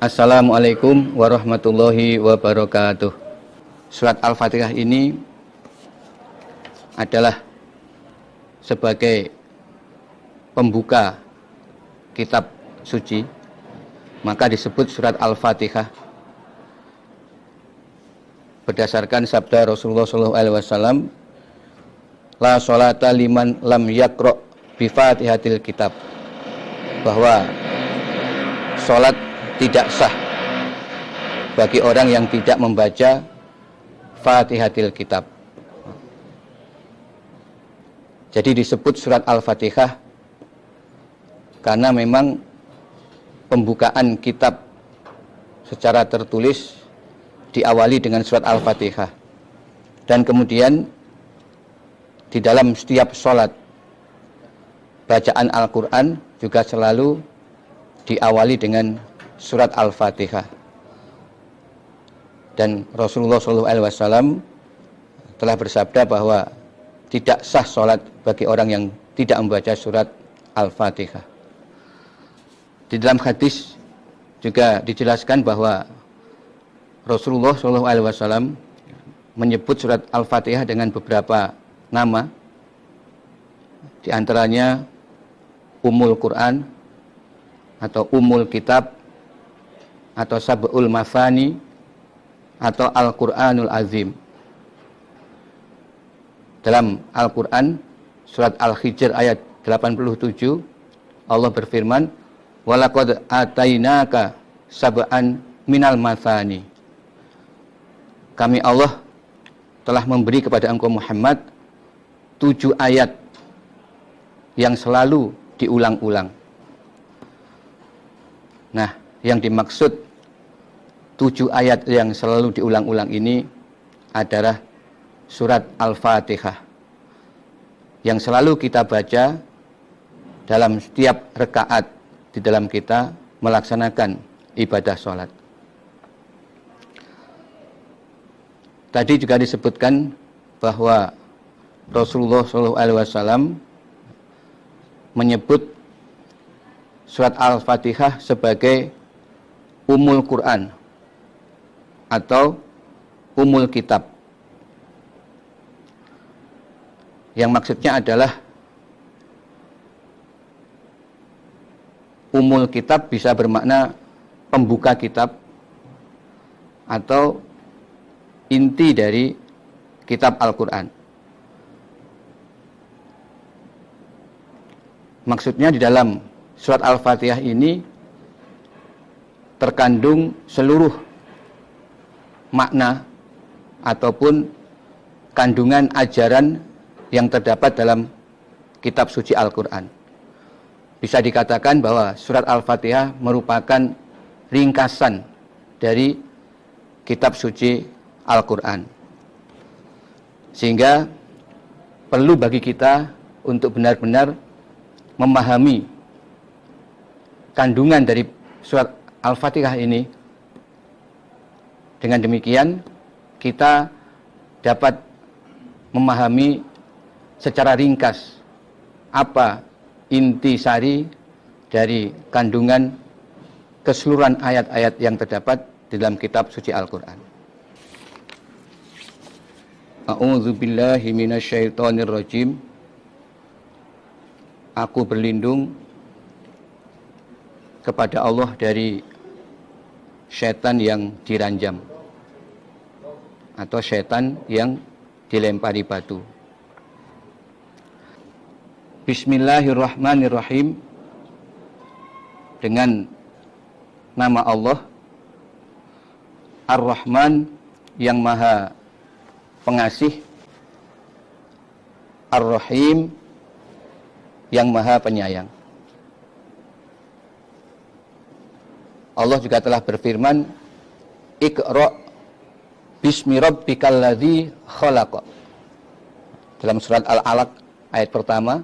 Assalamualaikum warahmatullahi wabarakatuh. Surat Al-Fatihah ini adalah sebagai pembuka kitab suci, maka disebut surat Al-Fatihah berdasarkan sabda Rasulullah SAW, la sholata liman lam yakro bifatihatil kitab, bahwa sholat tidak sah bagi orang yang tidak membaca Fatihatil Kitab. Jadi disebut surat Al-Fatihah karena memang pembukaan kitab secara tertulis diawali dengan surat Al-Fatihah. Dan kemudian di dalam setiap sholat, bacaan Al-Quran juga selalu diawali dengan surat Al-Fatihah. Dan Rasulullah SAW telah bersabda bahwa tidak sah sholat bagi orang yang tidak membaca surat Al-Fatihah. Di dalam hadis juga dijelaskan bahwa Rasulullah SAW menyebut surat Al-Fatihah dengan beberapa nama, di antaranya Ummul Quran atau Ummul Kitab atau Sab'ul Mafani atau Al-Quranul Azim. Dalam Al-Quran surat Al-Hijr ayat 87 Allah berfirman, walaqad atainaka sab'an minal mathani. Kami Allah telah memberi kepada engkau Muhammad 7 ayat yang selalu diulang-ulang. Nah, yang dimaksud 7 ayat yang selalu diulang-ulang ini adalah surat Al-Fatihah yang selalu kita baca dalam setiap rakaat di dalam kita melaksanakan ibadah sholat. Tadi juga disebutkan bahwa Rasulullah SAW menyebut surat Al-Fatihah sebagai Ummul Quran atau Ummul Kitab, yang maksudnya adalah Ummul Kitab bisa bermakna pembuka kitab atau inti dari kitab Al-Quran. Maksudnya di dalam surat Al-Fatihah ini terkandung seluruh makna ataupun kandungan ajaran yang terdapat dalam kitab suci Al-Quran. Bisa dikatakan bahwa surat Al-Fatihah merupakan ringkasan dari kitab suci Al-Quran. Sehingga perlu bagi kita untuk benar-benar memahami kandungan dari surat Al-Fatihah ini. Dengan demikian kita dapat memahami secara ringkas apa inti sari dari kandungan keseluruhan ayat-ayat yang terdapat di dalam kitab suci Al-Quran. A'udzubillahi minasyaitonirrajim. Aku berlindung kepada Allah dari syaitan yang diranjam atau syaitan yang dilempari batu. Bismillahirrahmanirrahim. Dengan nama Allah Ar-Rahman yang maha pengasih, Ar-Rahim yang maha penyayang. Allah juga telah berfirman, Iqra' bismi rabbikal ladzi khalaq. Dalam surat Al-Alaq ayat pertama.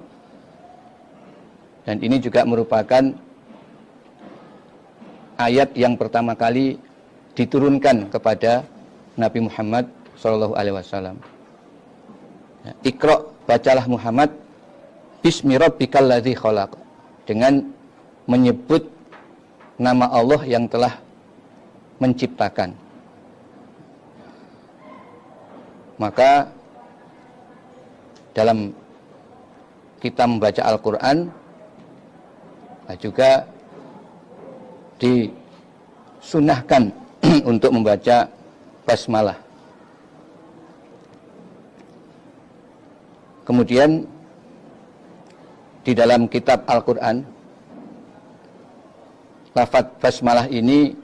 Dan ini juga merupakan ayat yang pertama kali diturunkan kepada Nabi Muhammad SAW. Iqra', bacalah Muhammad, bismi rabbikal ladzi khalaq, dengan menyebut nama Allah yang telah menciptakan. Maka dalam kita membaca Al-Quran juga disunahkan untuk membaca basmalah. Kemudian di dalam kitab Al-Quran, lafaz basmalah ini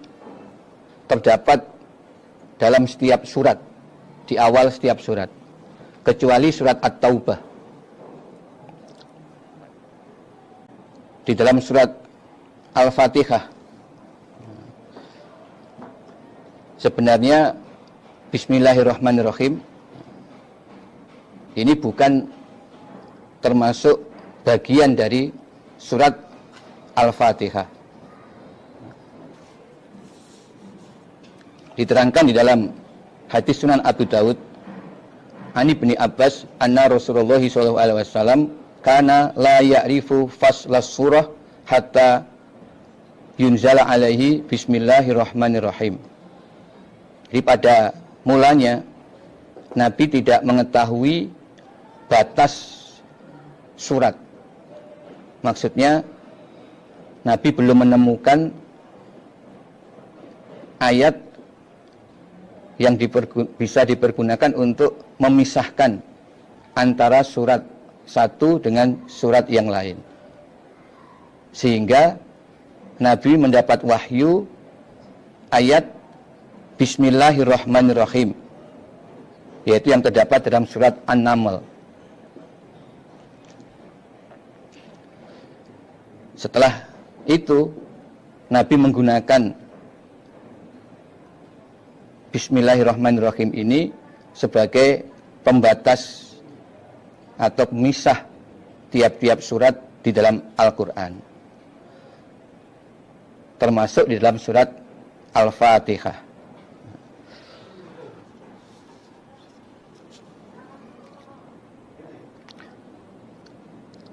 terdapat dalam setiap surat, di awal setiap surat, kecuali surat At-Taubah. Di dalam surat Al-Fatihah sebenarnya Bismillahirrahmanirrahim ini bukan termasuk bagian dari surat Al-Fatihah. Diterangkan di dalam hadis Sunan Abu Daud, Ani bin Abbas, anna Rasulullah SAW kana la ya'rifu faslas surah hatta yunzala alaihi Bismillahirrahmanirrahim. Jadi pada mulanya Nabi tidak mengetahui batas surat. Maksudnya Nabi belum menemukan ayat yang bisa dipergunakan untuk memisahkan antara surat satu dengan surat yang lain. Sehingga Nabi mendapat wahyu ayat Bismillahirrahmanirrahim, yaitu yang terdapat dalam surat An-Naml. Setelah itu Nabi menggunakan Bismillahirrahmanirrahim ini sebagai pembatas atau pemisah tiap-tiap surat di dalam Al-Quran, termasuk di dalam surat Al-Fatihah.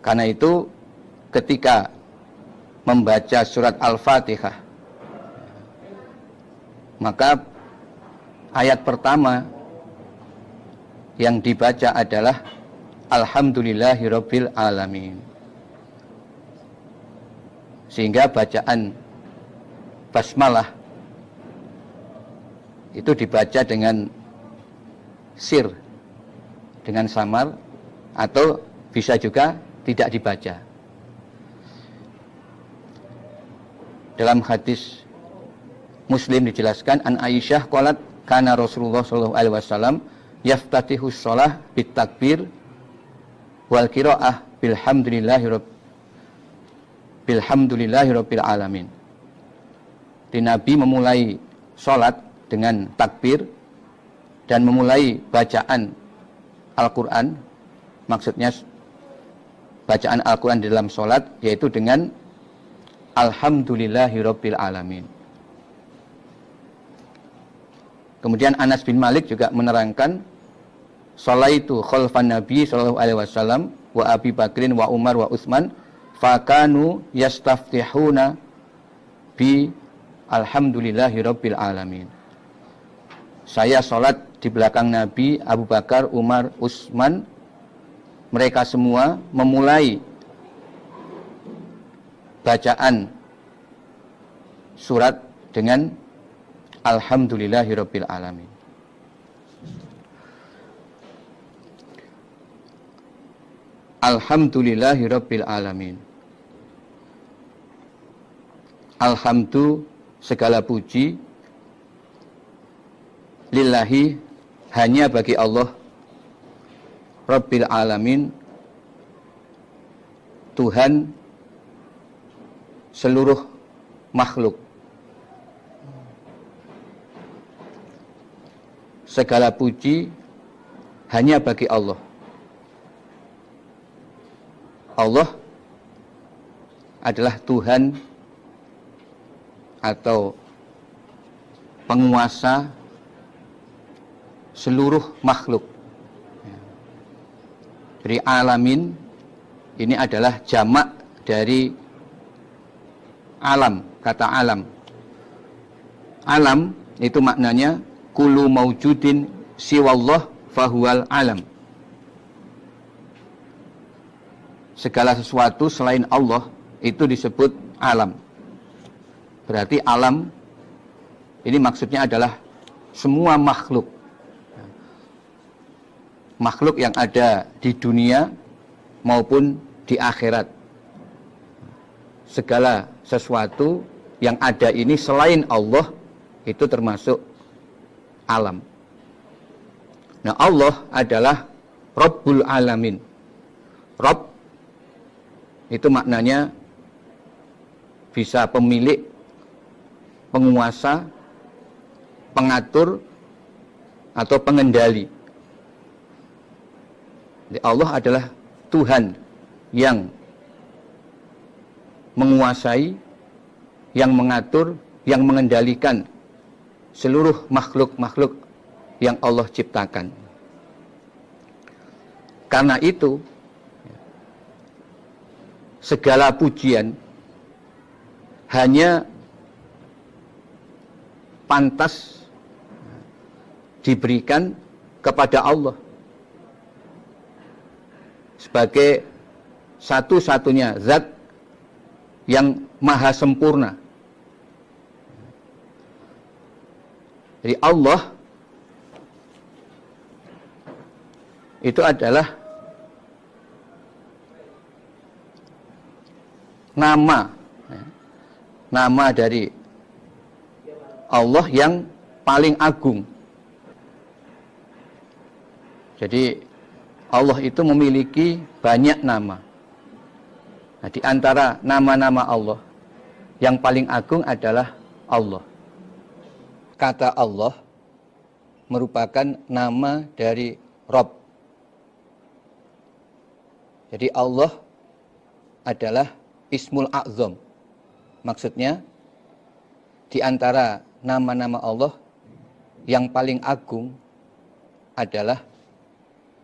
Karena itu ketika membaca surat Al-Fatihah, maka ayat pertama yang dibaca adalah Alhamdulillahirabbil alamin. Sehingga bacaan basmalah itu dibaca dengan sir, dengan samar, atau bisa juga tidak dibaca. Dalam hadis Muslim dijelaskan, an Aisyah qalat kana Rasulullah sallallahu alaihi wasallam yaftatihus shalah bit takbir wal qiraah bilhamdulillahirabbil alamin. Di Nabi memulai salat dengan takbir dan memulai bacaan Al-Qur'an, maksudnya bacaan Al-Qur'an di dalam salat, yaitu dengan Alhamdulillahirabbil alamin. Kemudian Anas bin Malik juga menerangkan, sholaitu khalfan Nabi sallallahu alaihi wasallam wa Abi Bakrin wa Umar wa Utsman fakanu yastaftihuna bi alhamdulillahirabbil alamin. Saya sholat di belakang Nabi, Abu Bakar, Umar, Utsman, mereka semua memulai bacaan surat dengan Alhamdulillahirabbil alamin. Alhamdulillahirabbil alamin. Alhamdu, segala puji, lillahi, hanya bagi Allah, Rabbil alamin, Tuhan seluruh makhluk. Segala puji hanya bagi Allah. Allah adalah Tuhan atau penguasa seluruh makhluk. Jadi alamin ini adalah jamak dari alam, kata alam. Alam Itu maknanya kullu maujudin siwallah fahuwal alam. Segala sesuatu selain Allah itu disebut alam. Berarti alam ini maksudnya adalah semua makhluk. Makhluk yang ada di dunia maupun di akhirat. Segala sesuatu yang ada ini selain Allah itu termasuk alam. Nah, Allah adalah Rabbul Alamin. Rabb itu maknanya bisa pemilik, penguasa, pengatur, atau pengendali. Jadi Allah adalah Tuhan yang menguasai, yang mengatur, yang mengendalikan seluruh makhluk-makhluk yang Allah ciptakan. Karena itu, segala pujian hanya pantas diberikan kepada Allah sebagai satu-satunya zat yang maha sempurna. Jadi Allah itu adalah nama dari Allah yang paling agung. Jadi Allah itu memiliki banyak nama. Nah, di antara nama-nama Allah yang paling agung adalah Allah. Kata Allah merupakan nama dari Rabb. Jadi Allah adalah Ismul A'zam. Maksudnya di antara nama-nama Allah yang paling agung adalah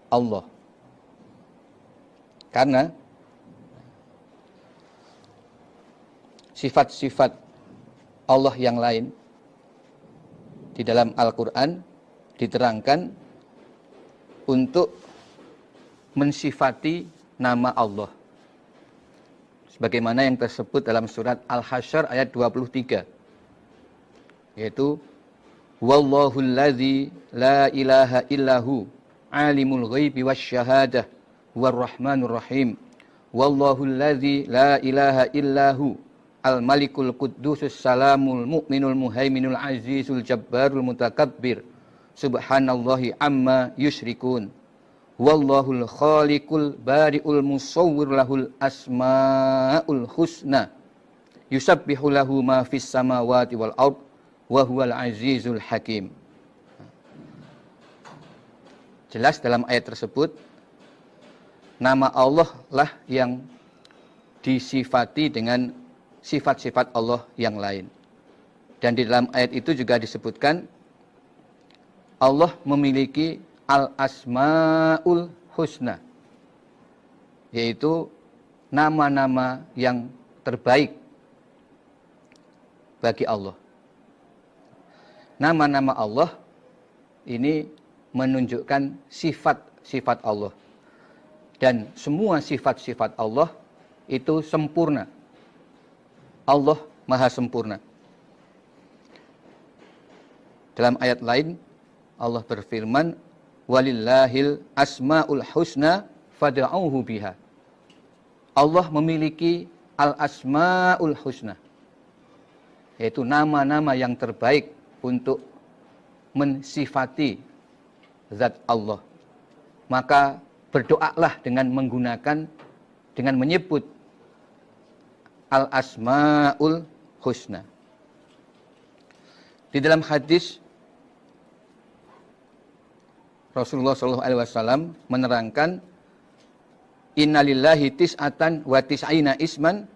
Allah. Karena sifat-sifat Allah yang lain di dalam Al-Quran diterangkan untuk mensifati nama Allah. Sebagaimana yang tersebut dalam surat Al-Hasyr ayat 23. Yaitu Wallahu allazi la ilaha illahu alimul ghaibi wasyahadah warrahmanur rahim. Wallahu allazi la ilaha illahu al-malikul quddusus salamul mu'minul muhaiminul azizul jabbarul mutakabbir. Subhanallahi amma yusyrikun. Wallahul khaliqul bari'ul musawwir lahul asma'ul husna. Yusabbihu lahu ma fis samawati wal ard wa huwal azizul hakim. Jelas dalam ayat tersebut nama Allah lah yang disifati dengan sifat-sifat Allah yang lain. Dan di dalam ayat itu juga disebutkan Allah memiliki al-asma'ul husna, yaitu nama-nama yang terbaik bagi Allah. Nama-nama Allah ini menunjukkan sifat-sifat Allah. Dan semua sifat-sifat Allah itu sempurna. Allah maha sempurna. Dalam ayat lain Allah berfirman, walillahil asma'ul husna fad'auhu biha. Allah memiliki al-asma'ul husna, yaitu nama-nama yang terbaik untuk mensifati zat Allah. Maka berdoalah dengan menyebut al-asma'ul husna. Di dalam hadis Rasulullah SAW menerangkan, innalillahi tis'atan wa tis'ina isman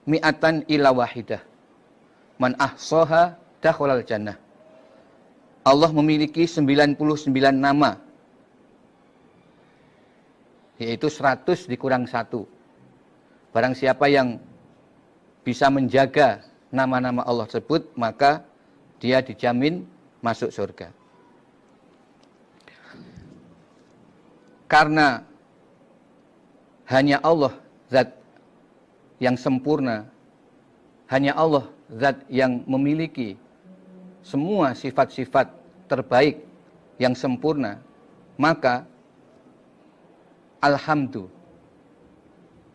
mi'atan ila wahidah. Man ahsaha dakhalal jannah. Allah memiliki 99 nama, yaitu 100 dikurang 1. Barang siapa yang bisa menjaga nama-nama Allah tersebut, maka dia dijamin masuk surga. Karena hanya Allah zat yang sempurna, hanya Allah zat yang memiliki semua sifat-sifat terbaik yang sempurna, maka alhamdulillah,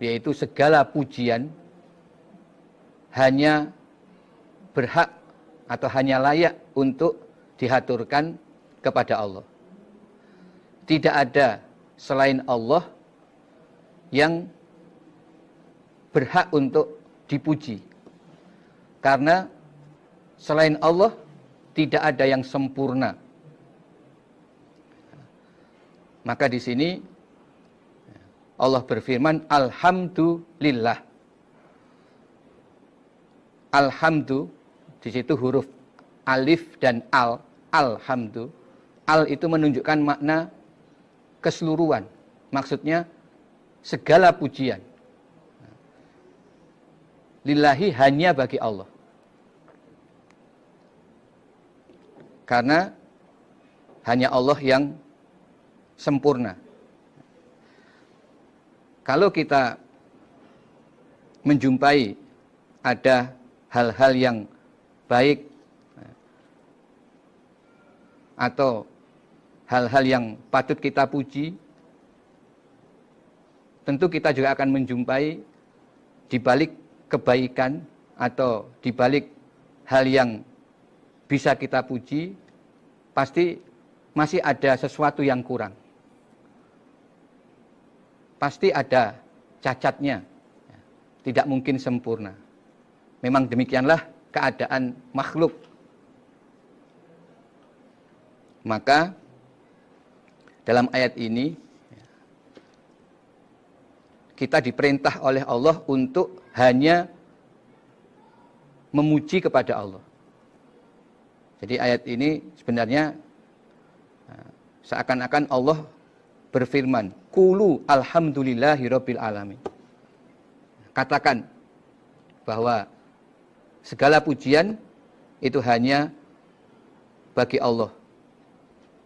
yaitu segala pujian hanya berhak atau hanya layak untuk dihaturkan kepada Allah. Tidak ada selain Allah yang berhak untuk dipuji. Karena selain Allah tidak ada yang sempurna. Maka di sini Allah berfirman, alhamdulillah. Alhamdu, di situ huruf alif dan al, alhamdu. Al itu menunjukkan makna keseluruhan. Maksudnya segala pujian. Lillahi, hanya bagi Allah. Karena hanya Allah yang sempurna. Kalau kita menjumpai ada hal-hal yang baik atau hal-hal yang patut kita puji, tentu kita juga akan menjumpai di balik kebaikan atau di balik hal yang bisa kita puji, pasti masih ada sesuatu yang kurang. Pasti ada cacatnya, tidak mungkin sempurna. Memang demikianlah keadaan makhluk. Maka dalam ayat ini kita diperintah oleh Allah untuk hanya memuji kepada Allah. Jadi ayat ini sebenarnya seakan-akan Allah berfirman, qulu alhamdulillahirabbil alamin. Katakan bahwa segala pujian itu hanya bagi Allah,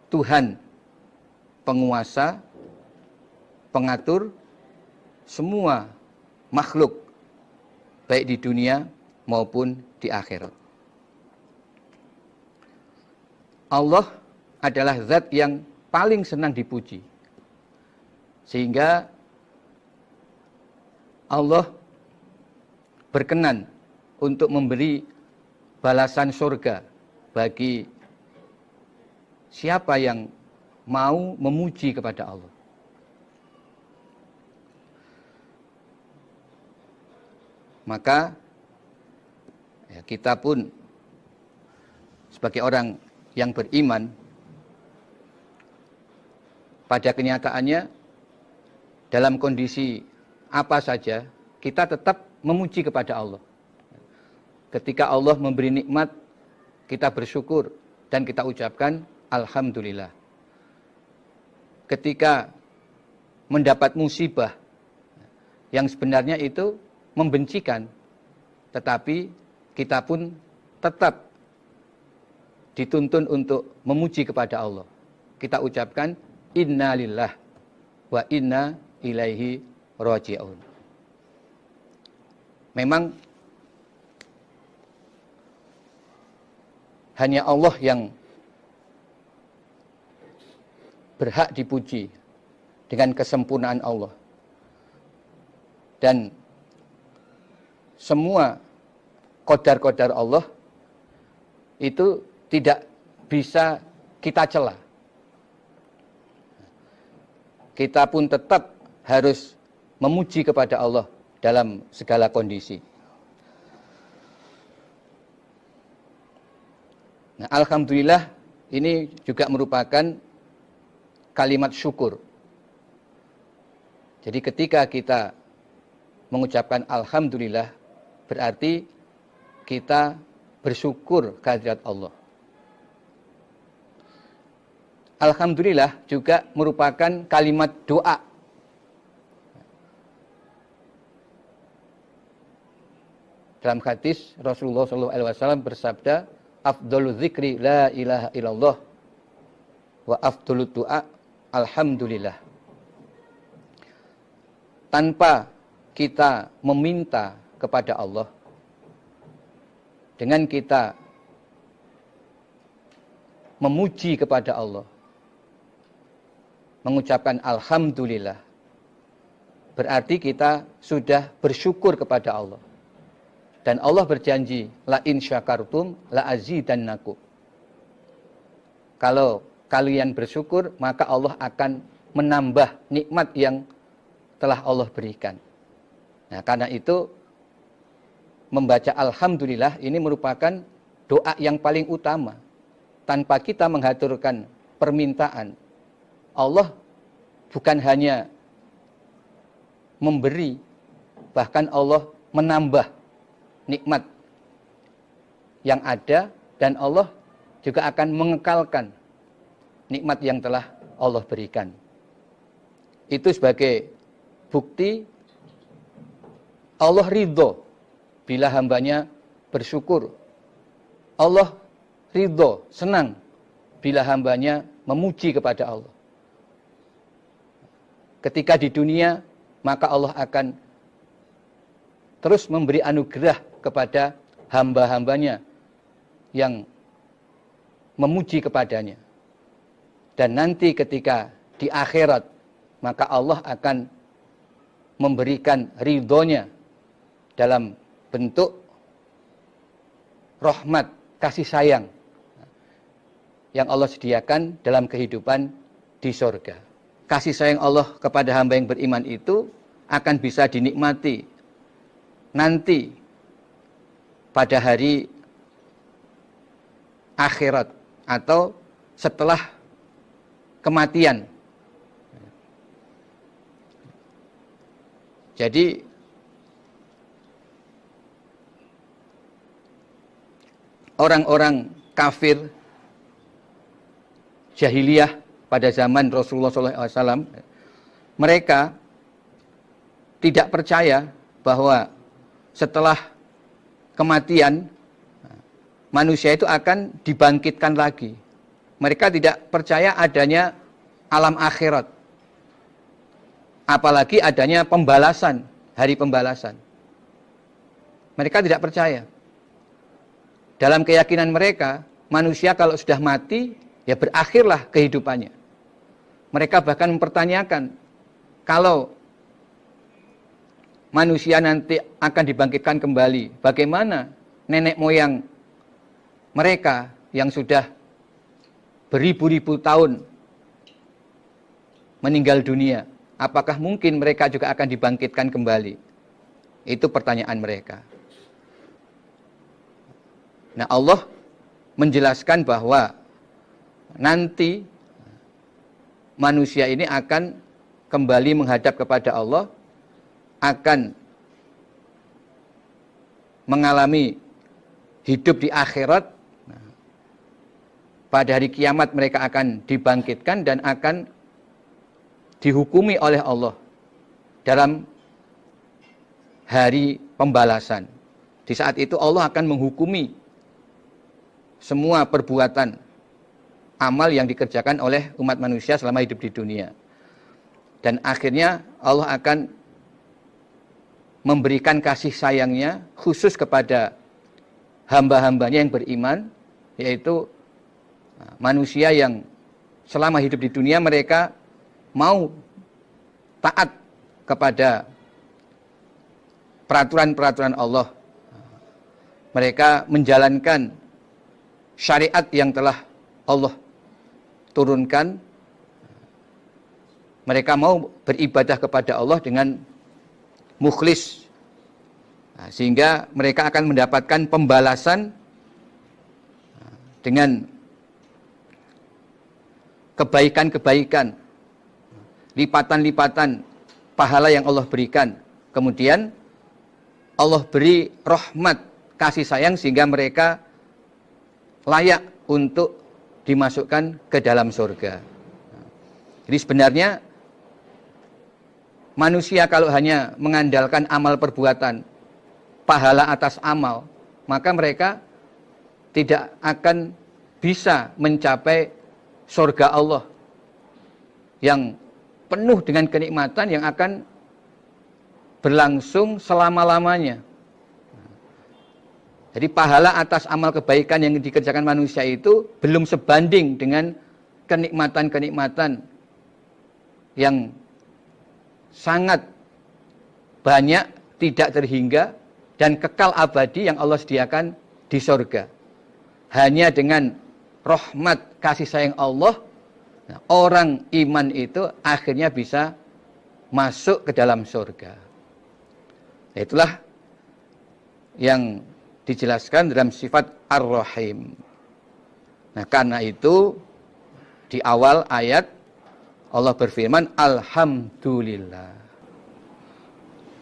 Tuhan penguasa, pengatur semua makhluk, baik di dunia maupun di akhirat. Allah adalah zat yang paling senang dipuji. Sehingga Allah berkenan untuk memberi balasan surga bagi siapa yang mau memuji kepada Allah. Maka ya, kita pun sebagai orang yang beriman, pada kenyataannya dalam kondisi apa saja kita tetap memuji kepada Allah. Ketika Allah memberi nikmat, kita bersyukur dan kita ucapkan alhamdulillah. Ketika mendapat musibah yang sebenarnya itu membencikan, tetapi kita pun tetap dituntun untuk memuji kepada Allah. Kita ucapkan inna lillah wa inna ilaihi raji'un. Memang hanya Allah yang berhak dipuji dengan kesempurnaan Allah. Dan semua qadar-qadar Allah itu tidak bisa kita cela. Kita pun tetap harus memuji kepada Allah dalam segala kondisi. Nah, alhamdulillah ini juga merupakan kalimat syukur. Jadi ketika kita mengucapkan alhamdulillah, berarti kita bersyukur kehadirat Allah. Alhamdulillah juga merupakan kalimat doa. Dalam hadis Rasulullah SAW bersabda, afdhalu dzikri la ilaha illallah wa afdhalu du'a alhamdulillah. Tanpa kita meminta kepada Allah, dengan kita memuji kepada Allah, mengucapkan alhamdulillah, berarti kita sudah bersyukur kepada Allah. Dan Allah berjanji, la in syakartum la azidannakum. Kalau kalian bersyukur, maka Allah akan menambah nikmat yang telah Allah berikan. Nah, karena itu membaca alhamdulillah ini merupakan doa yang paling utama. Tanpa kita menghaturkan permintaan, Allah bukan hanya memberi, bahkan Allah menambah nikmat yang ada, dan Allah juga akan mengekalkan nikmat yang telah Allah berikan. Itu sebagai bukti Allah ridho bila hambanya bersyukur. Allah ridho, senang bila hambanya memuji kepada Allah. Ketika di dunia, maka Allah akan terus memberi anugerah kepada hamba-hambanya yang memuji kepadanya. Dan nanti ketika di akhirat, maka Allah akan memberikan ridhonya dalam bentuk rahmat, kasih sayang yang Allah sediakan dalam kehidupan di surga. Kasih sayang Allah kepada hamba yang beriman itu akan bisa dinikmati nanti pada hari akhirat atau setelah kematian. Jadi orang-orang kafir jahiliyah pada zaman Rasulullah SAW, mereka tidak percaya bahwa setelah kematian manusia itu akan dibangkitkan lagi. Mereka tidak percaya adanya alam akhirat, apalagi adanya pembalasan, hari pembalasan. Mereka tidak percaya. Dalam keyakinan mereka, manusia kalau sudah mati, ya berakhirlah kehidupannya. Mereka bahkan mempertanyakan, kalau manusia nanti akan dibangkitkan kembali, bagaimana nenek moyang mereka yang sudah beribu-ribu tahun meninggal dunia? Apakah mungkin mereka juga akan dibangkitkan kembali? Itu pertanyaan mereka. Nah, Allah menjelaskan bahwa nanti manusia ini akan kembali menghadap kepada Allah, akan mengalami hidup di akhirat. Pada hari kiamat mereka akan dibangkitkan dan akan dihukumi oleh Allah dalam hari pembalasan. Di saat itu Allah akan menghukumi semua perbuatan amal yang dikerjakan oleh umat manusia selama hidup di dunia. Dan akhirnya Allah akan memberikan kasih sayangnya khusus kepada hamba-hambanya yang beriman, yaitu manusia yang selama hidup di dunia mereka mau taat kepada peraturan-peraturan Allah. Mereka menjalankan syariat yang telah Allah turunkan. Mereka mau beribadah kepada Allah dengan mukhlis. Sehingga mereka akan mendapatkan pembalasan dengan kebaikan-kebaikan, lipatan-lipatan pahala yang Allah berikan. Kemudian Allah beri rahmat, kasih sayang, sehingga mereka layak untuk dimasukkan ke dalam surga. Jadi sebenarnya manusia kalau hanya mengandalkan amal perbuatan, pahala atas amal, maka mereka tidak akan bisa mencapai surga Allah yang penuh dengan kenikmatan yang akan berlangsung selama-lamanya. Jadi pahala atas amal kebaikan yang dikerjakan manusia itu belum sebanding dengan kenikmatan-kenikmatan yang sangat banyak, tidak terhingga, dan kekal abadi yang Allah sediakan di surga. Hanya dengan rahmat kasih sayang Allah, orang iman itu akhirnya bisa masuk ke dalam surga. Itulah yang dijelaskan dalam sifat Ar-Rahim. Nah, karena itu di awal ayat Allah berfirman Alhamdulillah.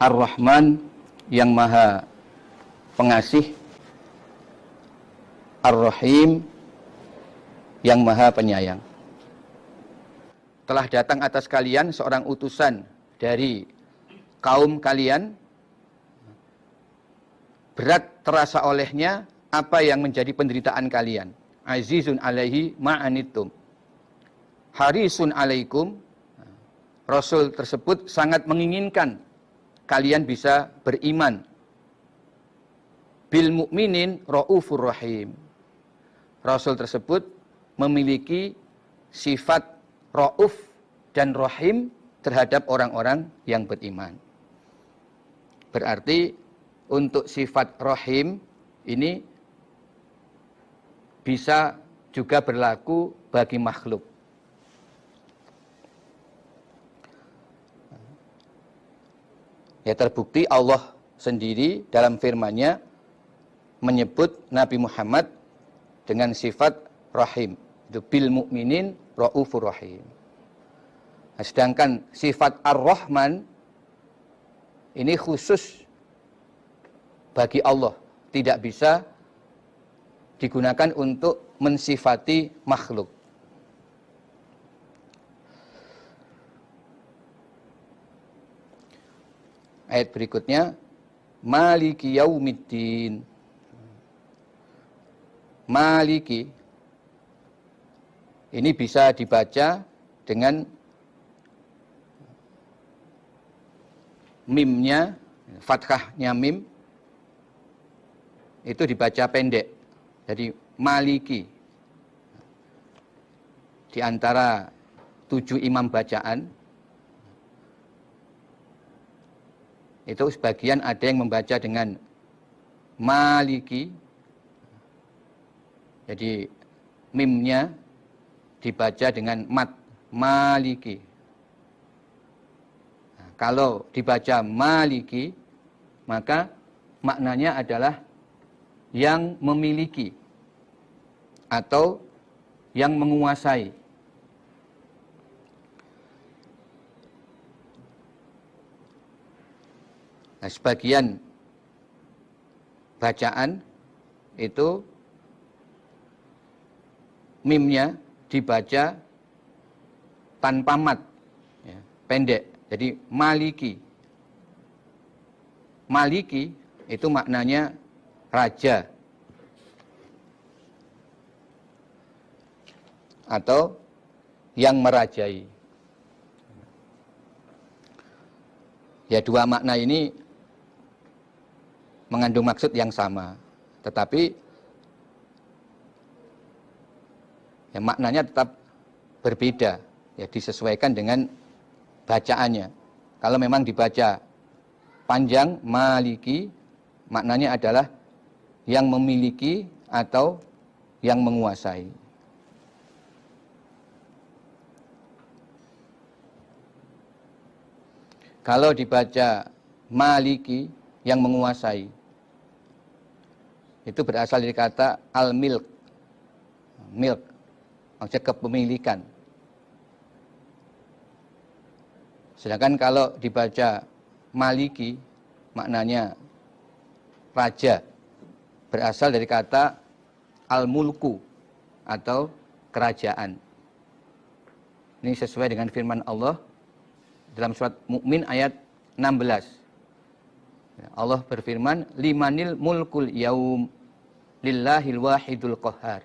Ar-Rahman yang maha pengasih, Ar-Rahim yang maha penyayang. Telah datang atas kalian seorang utusan dari kaum kalian, berat terasa olehnya apa yang menjadi penderitaan kalian. Azizun alaihi ma'anittum, harisun alaikum. Rasul tersebut sangat menginginkan kalian bisa beriman. Bil mu'minin raufur rahim. Rasul tersebut memiliki sifat rauf dan rahim terhadap orang-orang yang beriman. Berarti untuk sifat rahim ini bisa juga berlaku bagi makhluk. Ya, terbukti Allah sendiri dalam firman-Nya menyebut Nabi Muhammad dengan sifat rahim. Itu bil mu'minin raufur rahim. Nah, sedangkan sifat Ar-Rahman ini khusus bagi Allah, tidak bisa digunakan untuk mensifati makhluk. Ayat berikutnya, Maliki yaumiddin. Maliki ini bisa dibaca dengan mimnya, fathahnya mim, itu dibaca pendek. Jadi Maliki. Di antara 7 imam bacaan, itu sebagian ada yang membaca dengan Maliki. Jadi mimnya dibaca dengan mat, Maliki. Nah, kalau dibaca Maliki, maka maknanya adalah yang memiliki atau yang menguasai. Nah, sebagian bacaan itu mimnya dibaca tanpa mat, ya, pendek. Jadi Maliki. Maliki itu maknanya raja atau yang merajai. Ya, dua makna ini mengandung maksud yang sama, tetapi ya, maknanya tetap berbeda, ya, disesuaikan dengan bacaannya. Kalau memang dibaca panjang Maliki, maknanya adalah yang memiliki atau yang menguasai. Kalau dibaca Maliki, yang menguasai, itu berasal dari kata al-milk. Milk, maksudnya kepemilikan. Sedangkan kalau dibaca Maliki, maknanya raja, berasal dari kata al-mulku atau kerajaan. Ini sesuai dengan firman Allah dalam surat Mukmin ayat 16. Allah berfirman, limanil mulkul yaum lillahil wahidul qahhar.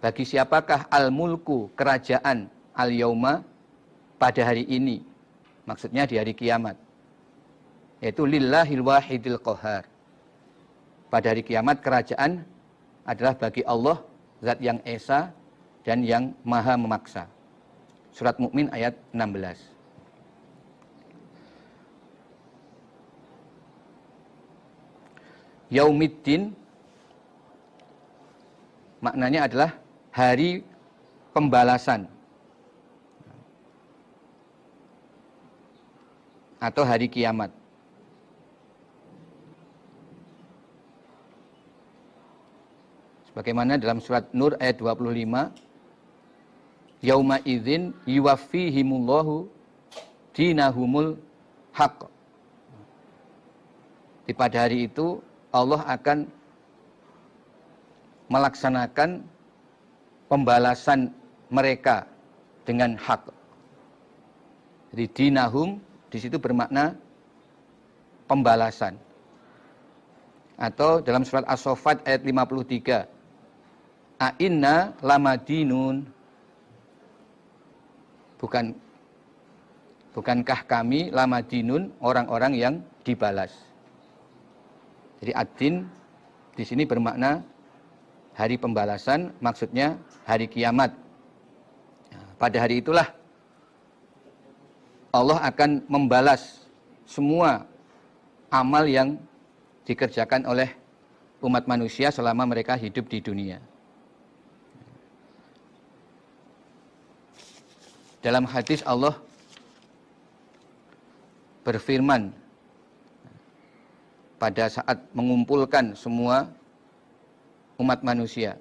Bagi siapakah al-mulku, kerajaan, al-yauma, pada hari ini. Maksudnya di hari kiamat. Yaitu lillahil wahidil qahhar. Pada hari kiamat kerajaan adalah bagi Allah, zat yang esa dan yang maha memaksa. Surat Mukmin ayat 16. Yaumiddin maknanya adalah hari pembalasan atau hari kiamat. Sebagaimana dalam surat Nur ayat 25, yauma idzin yuwaffihimullahu dinahumul haqq. Di pada hari itu Allah akan melaksanakan pembalasan mereka dengan hak. Jadi dinahum di situ bermakna pembalasan. Atau dalam surat As-Saffat ayat 53, A'inna lamadinun. Bukankah kami lamadinun, orang-orang yang dibalas. Jadi ad-din di sini bermakna hari pembalasan, maksudnya hari kiamat. Pada hari itulah Allah akan membalas semua amal yang dikerjakan oleh umat manusia selama mereka hidup di dunia. Dalam hadis Allah berfirman pada saat mengumpulkan semua umat manusia.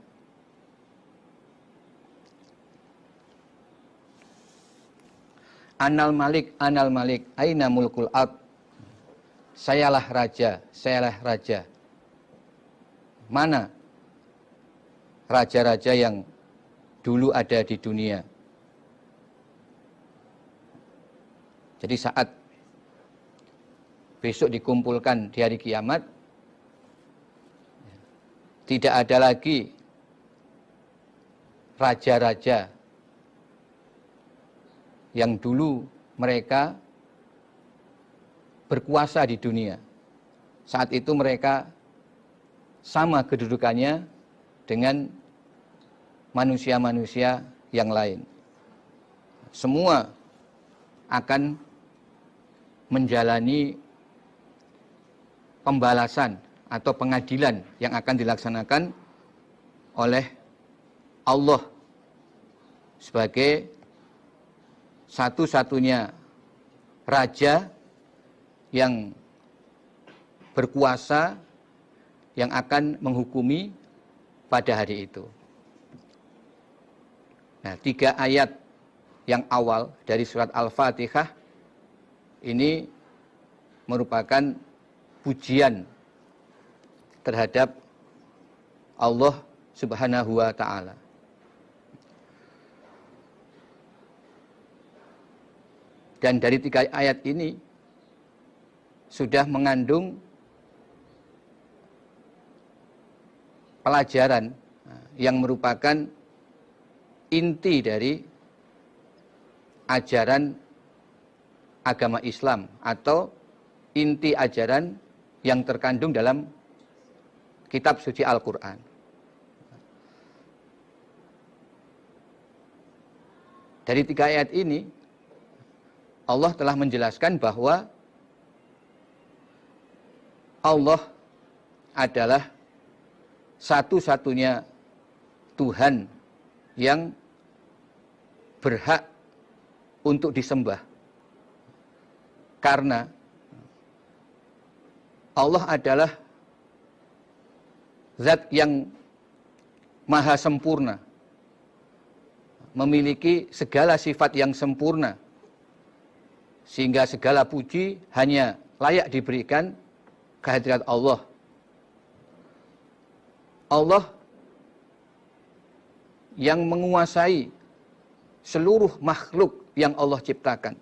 Anal malik, aina mulkul ard. Sayalah raja, sayalah raja. Mana raja-raja yang dulu ada di dunia? Jadi saat besok dikumpulkan di hari kiamat, tidak ada lagi raja-raja yang dulu mereka berkuasa di dunia. Saat itu mereka sama kedudukannya dengan manusia-manusia yang lain. Semua akan menjalani pembalasan atau pengadilan yang akan dilaksanakan oleh Allah sebagai satu-satunya raja yang berkuasa yang akan menghukumi pada hari itu. Nah, 3 ayat yang awal dari surat Al-Fatihah ini merupakan pujian terhadap Allah Subhanahu wa ta'ala. Dan dari 3 ayat ini sudah mengandung pelajaran yang merupakan inti dari ajaran agama Islam atau inti ajaran yang terkandung dalam kitab suci Al-Quran. Dari 3 ayat ini Allah telah menjelaskan bahwa Allah adalah satu-satunya Tuhan yang berhak untuk disembah. Karena Allah adalah zat yang maha sempurna, memiliki segala sifat yang sempurna, sehingga segala puji hanya layak diberikan kehadirat Allah. Allah yang menguasai seluruh makhluk yang Allah ciptakan.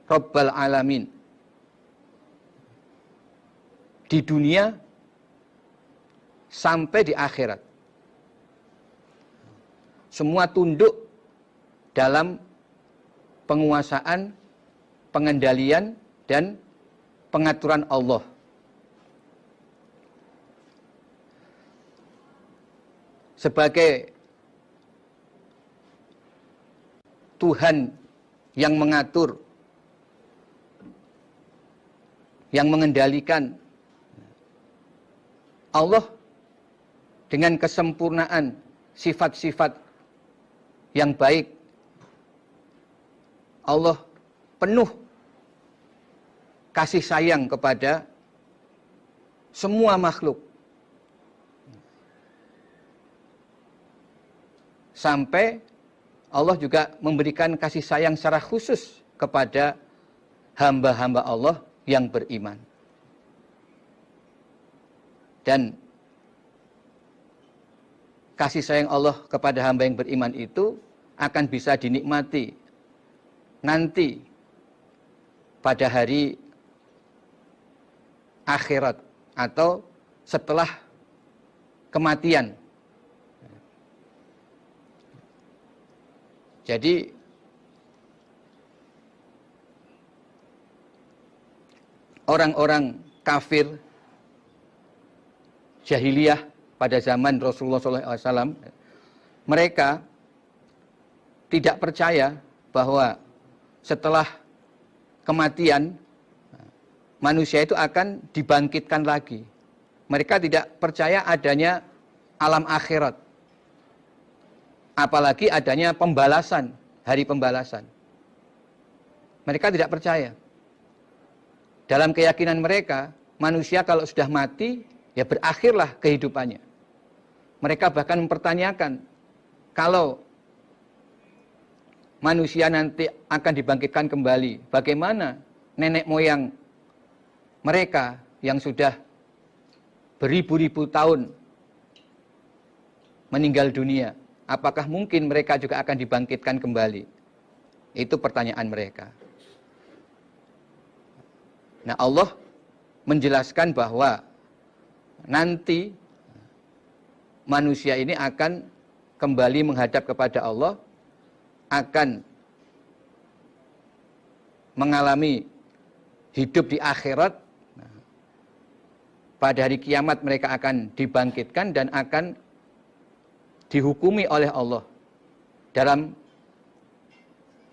Rabbal Alamin. Di dunia sampai di akhirat. Semua tunduk dalam penguasaan, pengendalian, dan pengaturan Allah. Sebagai Tuhan yang mengatur, yang mengendalikan, Allah dengan kesempurnaan sifat-sifat yang baik, Allah penuh kasih sayang kepada semua makhluk. Sampai Allah juga memberikan kasih sayang secara khusus kepada hamba-hamba Allah yang beriman. Dan kasih sayang Allah kepada hamba yang beriman itu akan bisa dinikmati nanti pada hari akhirat atau setelah kematian. Jadi orang-orang kafir jahiliyah pada zaman Rasulullah SAW, mereka tidak percaya bahwa setelah kematian manusia itu akan dibangkitkan lagi. Mereka tidak percaya adanya alam akhirat. Apalagi adanya pembalasan, hari pembalasan. Mereka tidak percaya. Dalam keyakinan mereka, manusia kalau sudah mati, ya berakhirlah kehidupannya. Mereka bahkan mempertanyakan, kalau manusia nanti akan dibangkitkan kembali, bagaimana nenek moyang mereka yang sudah beribu-ribu tahun meninggal dunia? Apakah mungkin mereka juga akan dibangkitkan kembali? Itu pertanyaan mereka. Nah, Allah menjelaskan bahwa nanti manusia ini akan kembali menghadap kepada Allah, akan mengalami hidup di akhirat. Pada hari kiamat mereka akan dibangkitkan dan akan dihukumi oleh Allah dalam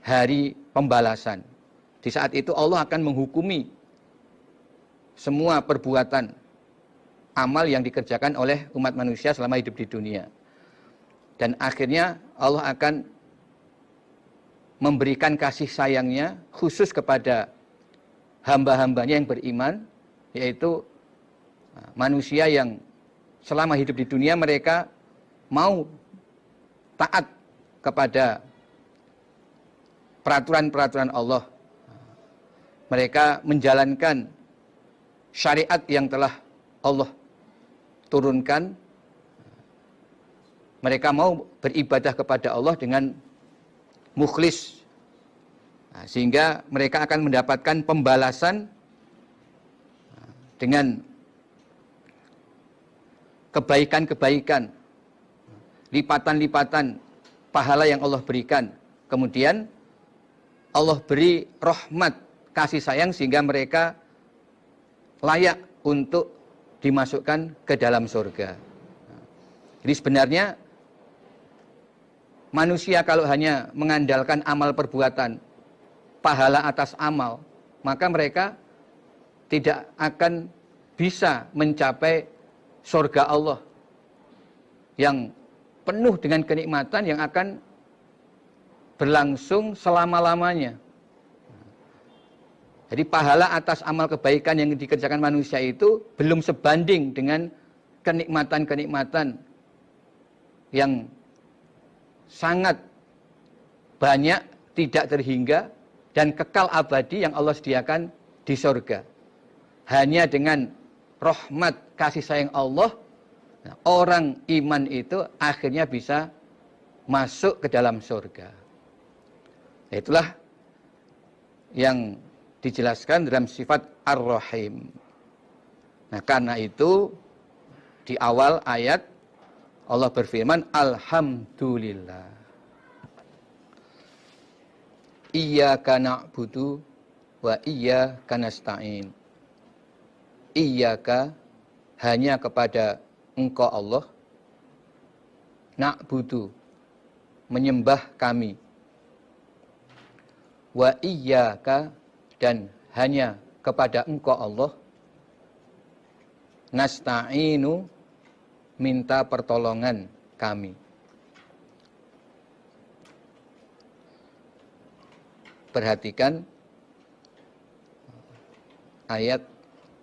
hari pembalasan. Di saat itu Allah akan menghukumi semua perbuatan amal yang dikerjakan oleh umat manusia selama hidup di dunia. Dan akhirnya Allah akan memberikan kasih sayangnya khusus kepada hamba-hambanya yang beriman, yaitu manusia yang selama hidup di dunia mereka mau taat kepada peraturan-peraturan Allah. Mereka menjalankan syariat yang telah Allah turunkan. Mereka mau beribadah kepada Allah dengan mukhlis. Sehingga mereka akan mendapatkan pembalasan dengan kebaikan-kebaikan, lipatan-lipatan pahala yang Allah berikan. Kemudian Allah beri rahmat, kasih sayang sehingga mereka layak untuk dimasukkan ke dalam surga. Jadi sebenarnya manusia kalau hanya mengandalkan amal perbuatan, pahala atas amal, maka mereka tidak akan bisa mencapai surga Allah yang penuh dengan kenikmatan yang akan berlangsung selama-lamanya. Jadi pahala atas amal kebaikan yang dikerjakan manusia itu belum sebanding dengan kenikmatan-kenikmatan yang sangat banyak, tidak terhingga, dan kekal abadi yang Allah sediakan di surga. Hanya dengan rahmat kasih sayang Allah, orang iman itu akhirnya bisa masuk ke dalam surga. Itulah yang dijelaskan dalam sifat Ar-Rahim. Nah, karena itu di awal ayat Allah berfirman, Alhamdulillah. Iyyaka na'budu wa iyyaka nasta'in. Iyyaka, hanya kepada Engkau Allah. Na'budu, menyembah kami. Wa iyyaka, dan hanya kepada Engkau Allah. Nasta'inu, minta pertolongan kami. Perhatikan ayat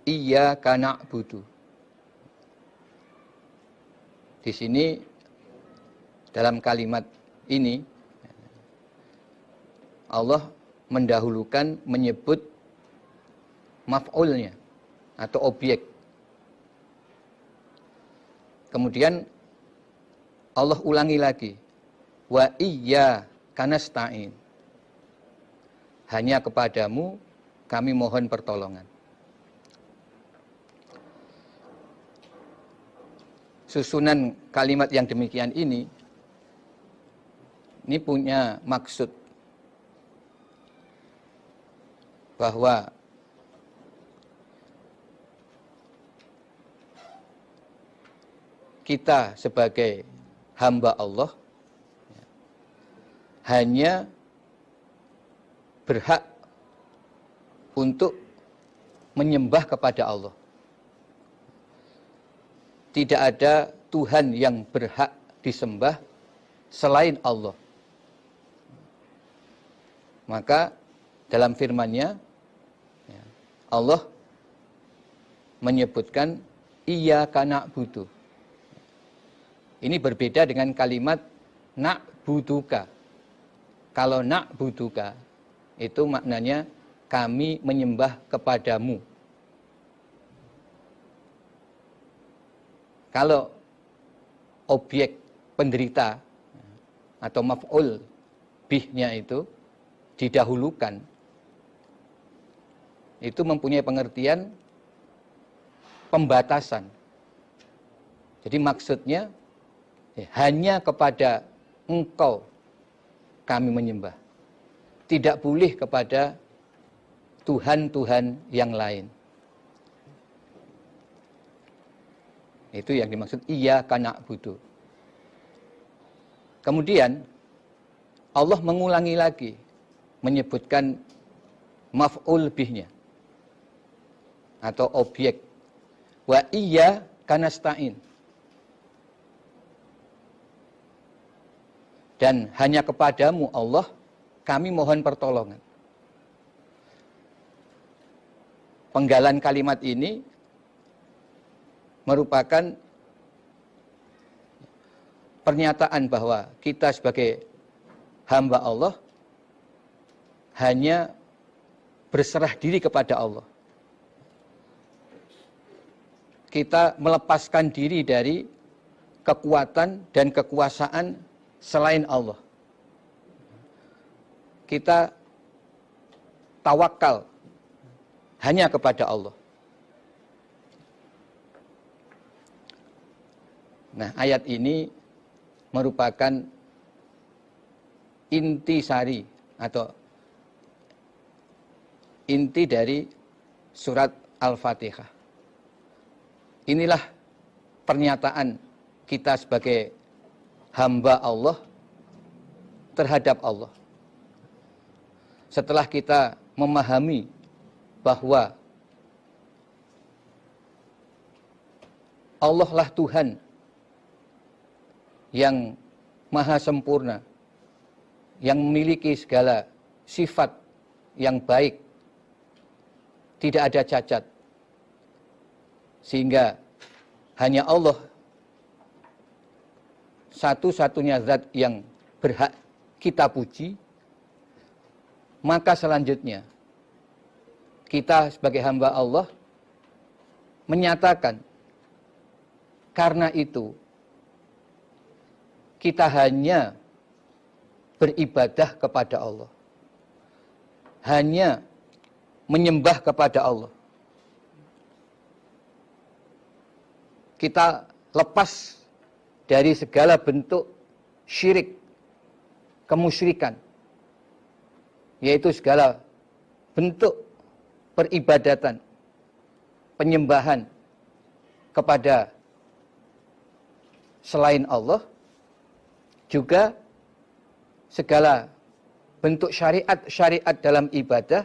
Iyyaka na'budu. Di sini dalam kalimat ini Allah mendahulukan menyebut maf'ulnya atau objek. Kemudian Allah ulangi lagi, wa iyyaka nasta'in. Hanya kepadamu kami mohon pertolongan. Susunan kalimat yang demikian ini punya maksud bahwa kita sebagai hamba Allah hanya berhak untuk menyembah kepada Allah. Tidak ada Tuhan yang berhak disembah selain Allah. Maka dalam firman-Nya Allah menyebutkan iyyaka na'budu. Ini berbeda dengan kalimat na'buduka. Kalau na'buduka itu maknanya kami menyembah kepadamu. Kalau objek penderita atau maf'ul bihnya itu didahulukan, itu mempunyai pengertian pembatasan. Jadi maksudnya hanya kepada Engkau kami menyembah. Tidak boleh kepada Tuhan-Tuhan yang lain. Itu yang dimaksud iyyaka na'budu. Kemudian Allah mengulangi lagi menyebutkan maf'ul bihnya atau objek. Wa iyyaka nasta'in. Dan hanya kepadamu Allah kami mohon pertolongan. Penggalan kalimat ini merupakan pernyataan bahwa kita sebagai hamba Allah hanya berserah diri kepada Allah. Kita melepaskan diri dari kekuatan dan kekuasaan selain Allah. Kita tawakal hanya kepada Allah. Nah, ayat ini merupakan inti sari atau inti dari surat Al-Fatihah. Inilah pernyataan kita sebagai hamba Allah terhadap Allah. Setelah kita memahami bahwa Allah lah Tuhan yang maha sempurna, yang memiliki segala sifat yang baik, tidak ada cacat. Sehingga hanya Allah satu-satunya zat yang berhak kita puji. Maka selanjutnya kita sebagai hamba Allah menyatakan, karena itu kita hanya beribadah kepada Allah. hanya menyembah kepada Allah. Kita lepas dari segala bentuk syirik, kemusyrikan, yaitu segala bentuk peribadatan, penyembahan kepada selain Allah, juga segala bentuk syariat-syariat dalam ibadah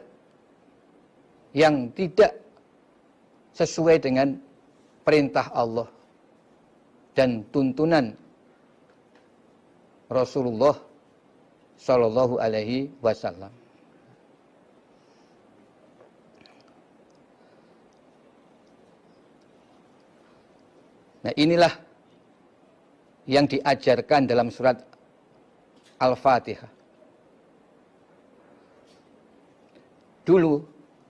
yang tidak sesuai dengan perintah Allah dan tuntunan Rasulullah Shallallahu Alaihi Wasallam. Nah, inilah yang diajarkan dalam surat Al-Fatihah. Dulu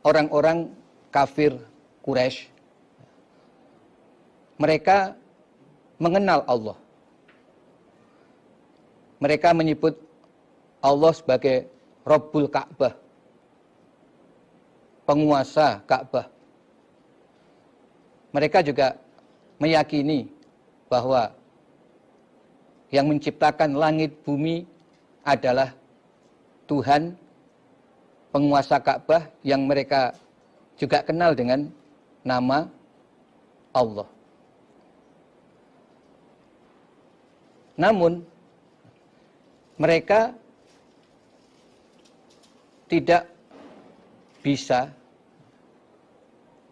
orang-orang kafir Quraisy, mereka mengenal Allah. Mereka menyebut Allah sebagai Rabbul Ka'bah, penguasa Ka'bah. Mereka juga meyakini bahwa yang menciptakan langit bumi adalah Tuhan, penguasa Ka'bah, yang mereka juga kenal dengan nama Allah. Namun mereka tidak bisa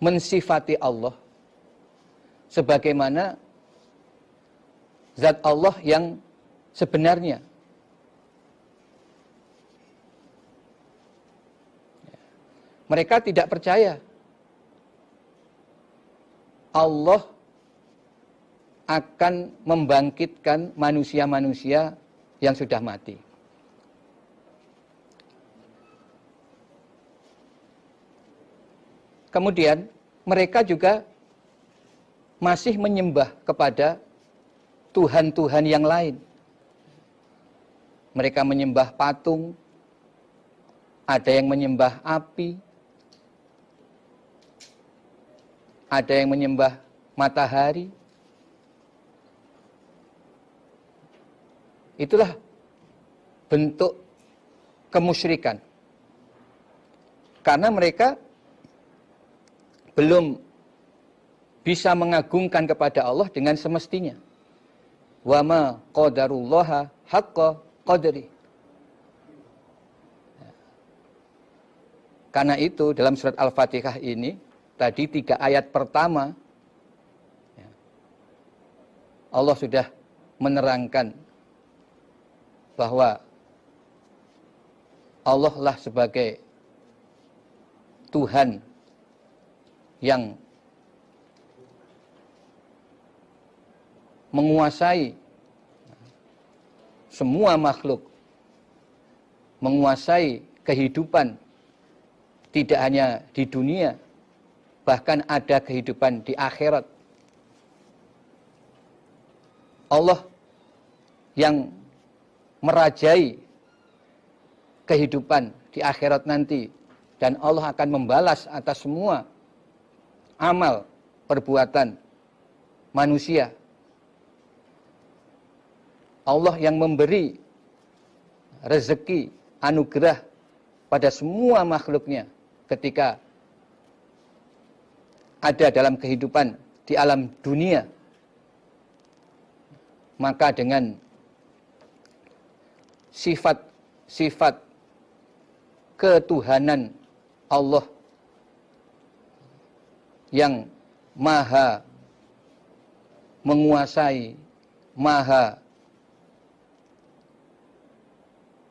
mensifati Allah sebagaimana zat Allah yang sebenarnya. Mereka tidak percaya Allah akan membangkitkan manusia-manusia yang sudah mati. Kemudian mereka juga masih menyembah kepada Tuhan-Tuhan yang lain. Mereka menyembah patung, ada yang menyembah api, ada yang menyembah matahari. Itulah bentuk kemusyrikan. Karena mereka belum bisa mengagungkan kepada Allah dengan semestinya. Wa ma qadarullaha haqqa qadri. Karena itu dalam surat Al-Fatihah ini, tadi 3 ayat pertama, Allah sudah menerangkan bahwa Allah lah sebagai Tuhan yang menguasai semua makhluk, menguasai kehidupan, tidak hanya di dunia, bahkan ada kehidupan di akhirat. Allah yang merajai kehidupan di akhirat nanti, dan Allah akan membalas atas semua amal perbuatan manusia. Allah yang memberi rezeki, anugerah pada semua makhluknya ketika ada dalam kehidupan di alam dunia. Maka dengan sifat-sifat ketuhanan Allah yang maha menguasai, maha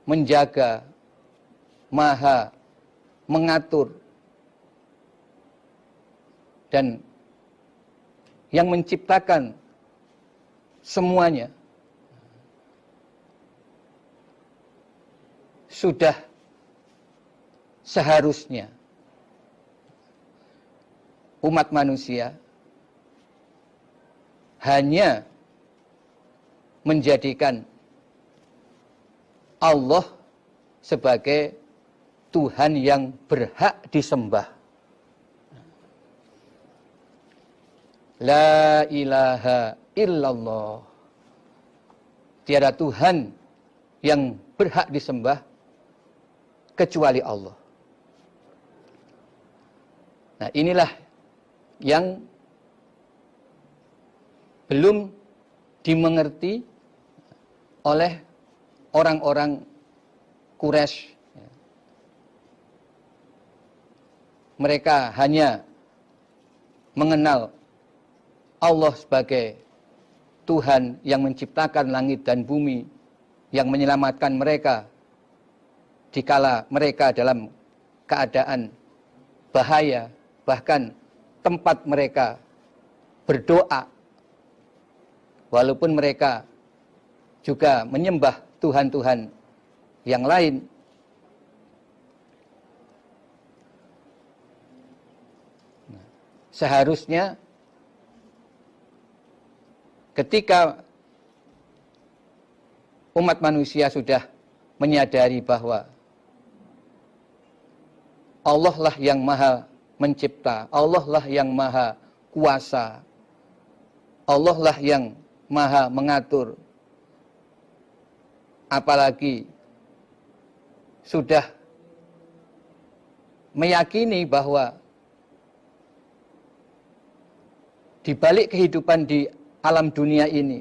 menjaga, maha mengatur, dan yang menciptakan semuanya, sudah seharusnya umat manusia hanya menjadikan Allah sebagai Tuhan yang berhak disembah. La ilaha illallah. Tiada Tuhan yang berhak disembah kecuali Allah. Nah, inilah yang belum dimengerti oleh orang-orang Quraisy. Mereka hanya mengenal Allah sebagai Tuhan yang menciptakan langit dan bumi, yang menyelamatkan mereka dikala mereka dalam keadaan bahaya, bahkan tempat mereka berdoa, walaupun mereka juga menyembah Tuhan-Tuhan yang lain. Seharusnya ketika umat manusia sudah menyadari bahwa Allah lah yang maha mencipta, Allah lah yang maha kuasa, Allah lah yang maha mengatur, apalagi sudah meyakini bahwa di balik kehidupan di alam dunia ini,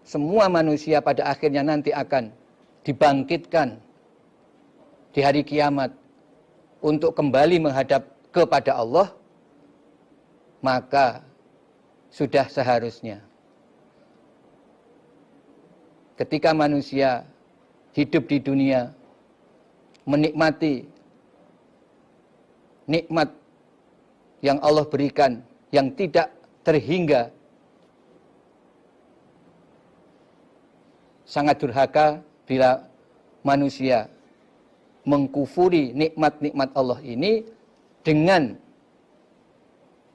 semua manusia pada akhirnya nanti akan dibangkitkan di hari kiamat untuk kembali menghadap kepada Allah, maka sudah seharusnya ketika manusia hidup di dunia menikmati nikmat yang Allah berikan yang tidak terhingga, sangat durhaka bila manusia mengkufuri nikmat-nikmat Allah ini dengan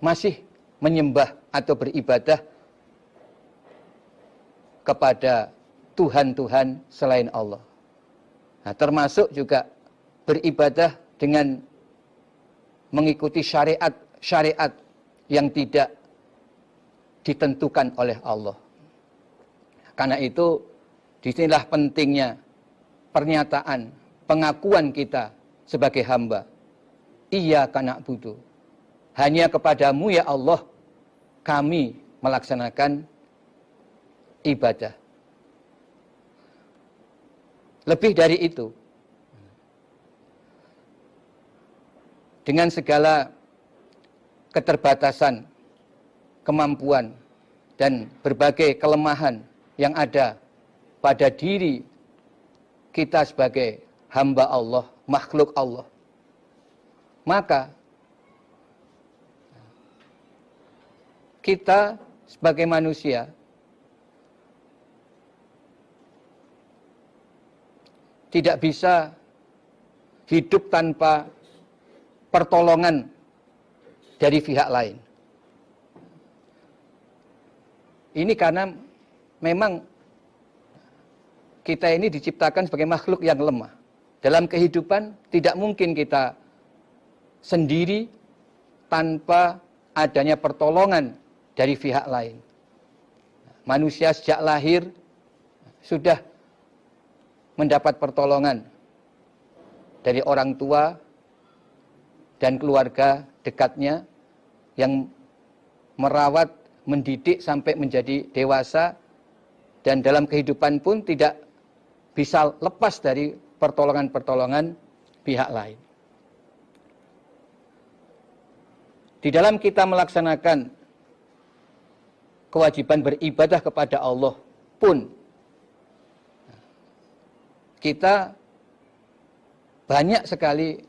masih menyembah atau beribadah kepada Tuhan-Tuhan selain Allah. Nah, termasuk juga beribadah dengan mengikuti syariat-syariat yang tidak ditentukan oleh Allah. Karena itu, disinilah pentingnya pernyataan, pengakuan kita sebagai hamba. Iyyaka na'budu. Hanya kepadamu ya Allah, kami melaksanakan ibadah. Lebih dari itu, dengan segala keterbatasan, kemampuan, dan berbagai kelemahan yang ada pada diri kita sebagai hamba Allah, makhluk Allah, maka kita sebagai manusia tidak bisa hidup tanpa pertolongan dari pihak lain. Ini karena memang kita ini diciptakan sebagai makhluk yang lemah. Dalam kehidupan tidak mungkin kita sendiri tanpa adanya pertolongan dari pihak lain. Manusia sejak lahir sudah mendapat pertolongan dari orang tua dan keluarga dekatnya yang merawat, mendidik sampai menjadi dewasa, dan dalam kehidupan pun tidak bisa lepas dari pertolongan-pertolongan pihak lain. Di dalam kita melaksanakan kewajiban beribadah kepada Allah pun, kita banyak sekali